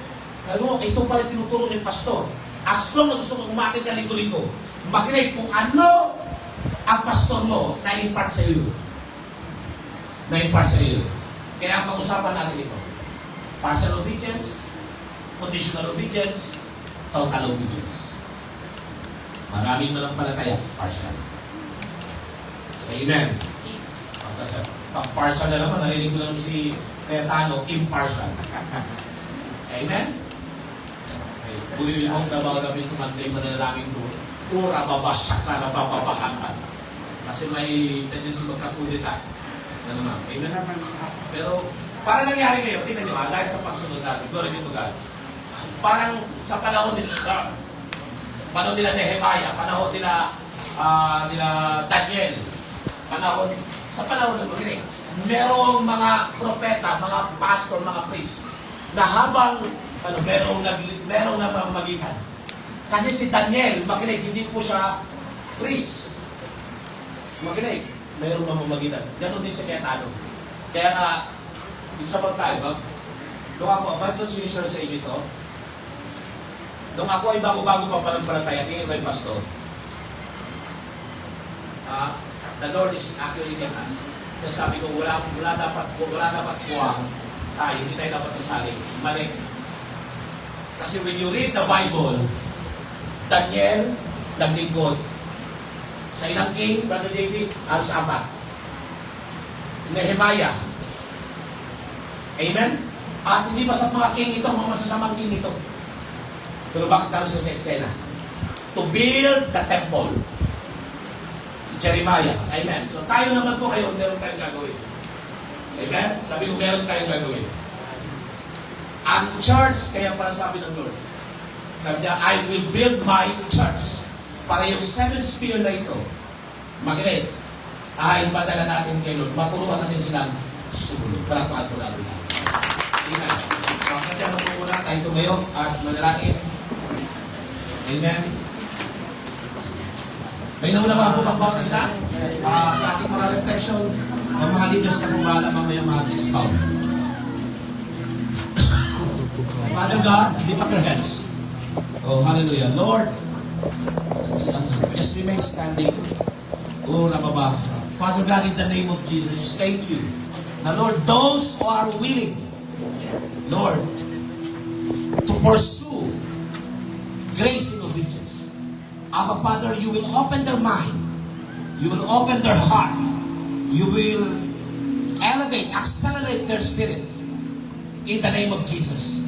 ano, ito pa rin tinuturo ng pastor. As long na gusto kong umaattend ng linggo-linggo, makinig kung ano ang pastor mo na impart sa iyo. Na-impart sa iyo. Kaya ang pag-usapan natin ito. Partial obedience, conditional obedience, total obedience. Maraming manampalataya, partial. Amen. Pag partial na naman, narinig ko na naman si Cayetano, impartial. Amen? Okay. Buli mo, trabaho namin sa Monday, manalangin doon. Ura, babasak ka na, bababahan ka. Kasi may tendency magkakudita. Na naman. Amen? Pero, parang nangyari ngayon, tingnan nyo, dahil sa pagsunod natin, glory be to God. Parang sa panahon nila Nehemiah, panahon nila Daniel, sa panahon ng maginig, merong mga propeta, mga pastor, mga priest, na habang merong namamagitan. Kasi si Daniel, makinig, hindi po siya priest. Makinig, merong namamagitan. Ganon din si Cayetano. Kaya nga, isa bang tayo, nung ako, ba't ito sinishare sa inyo ito? Nung ako ay bago-bago pa panampalataya, tingin ko yung pastor. The Lord is accurating us. Kasi sabi ko, wala dapat buwang tayo, hindi tayo dapat masaling. Mali. Kasi when you read the Bible, Daniel, naglingkod. Sa ilang king, Brother David, alos apat. Nehemiah. Amen? At hindi ba sa mga king ito, mga masasamang king ito? Pero bakit talo sila sa eksena? To build the temple. Jeremiah. Amen. So tayo naman po kayo, meron tayong gagawin. Amen? Sabi ko, meron tayong gagawin. Ang church, kaya para sabi ng Lord, sabi niya, I will build my church. Para yung 7 sphere na ito, makinig, ay padala natin kay Lord. Maturuan natin silang sumunod. Palakpakan po natin. Amen. So, kaya muna tayo tumayo at manalangin. Amen. May nauna po ba po isa? Sa ating mga reflection, ang mga leaders na kung bahala mamaya mag-expound. Father God, lift up your hands. Oh, hallelujah. Lord, just remain standing. Oh, Rababa. Father God, in the name of Jesus, thank you. Now, Lord, those who are willing, Lord, to pursue grace and obedience, Abba Father, you will open their mind. You will open their heart. You will elevate, accelerate their spirit in the name of Jesus.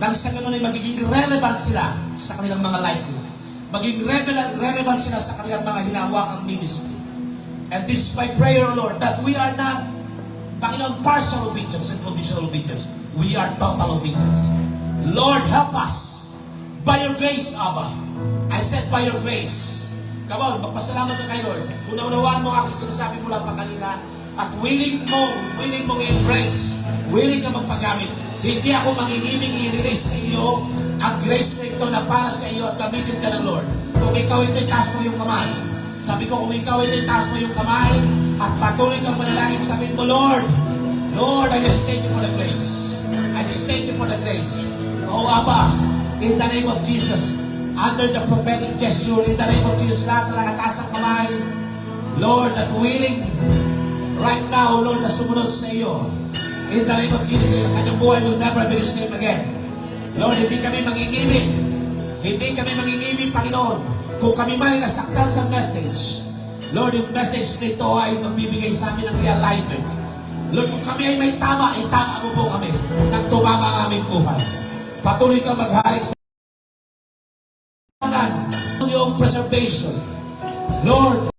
Nang sa ganun ay magiging relevant sila sa kanilang mga life group. Magiging relevant sila sa kanilang mga hinawakang ministry. And this is my prayer, Lord, that we are not, Panginoon, partial obedience and conditional obedience. We are total obedience. Lord, help us by your grace, Abba. I said by your grace. Come on, magpasalamat ka kay Lord. Kung naunawaan mo aking sinasabi mula pa kanina at willing mong i-embrace, willing ka magpagamit. Hindi ako mangingiming i-release sa iyo ang grace mo ito na para sa iyo at gamitin ka ng Lord. Kung ikaw ay taas mo yung kamay. Sabi ko, kung ikaw ay taas mo yung kamay at patuloy kang manalangin, sabihin mo, Lord, I just thank you for the grace. I just thank you for the grace. Oh, Abba, in the name of Jesus, under the prophetic gesture, in the name of Jesus, lahat na nakataas ang kamay, Lord, that willing right now, Lord, na sumunod sa iyo. In the name of Jesus, ang kanyang buhay will never be the same again. Lord, hindi kami mangingimik. Hindi kami mangingimik, Panginoon. Kung kami man ay nasaktan sa message, Lord, yung message nito ay magbibigay sa amin ng realignment. Lord, kung kami ay may tama, itama mo po kami nang tumama ang aming buhay. Patuloy ka maghari sa yung preservation. Lord,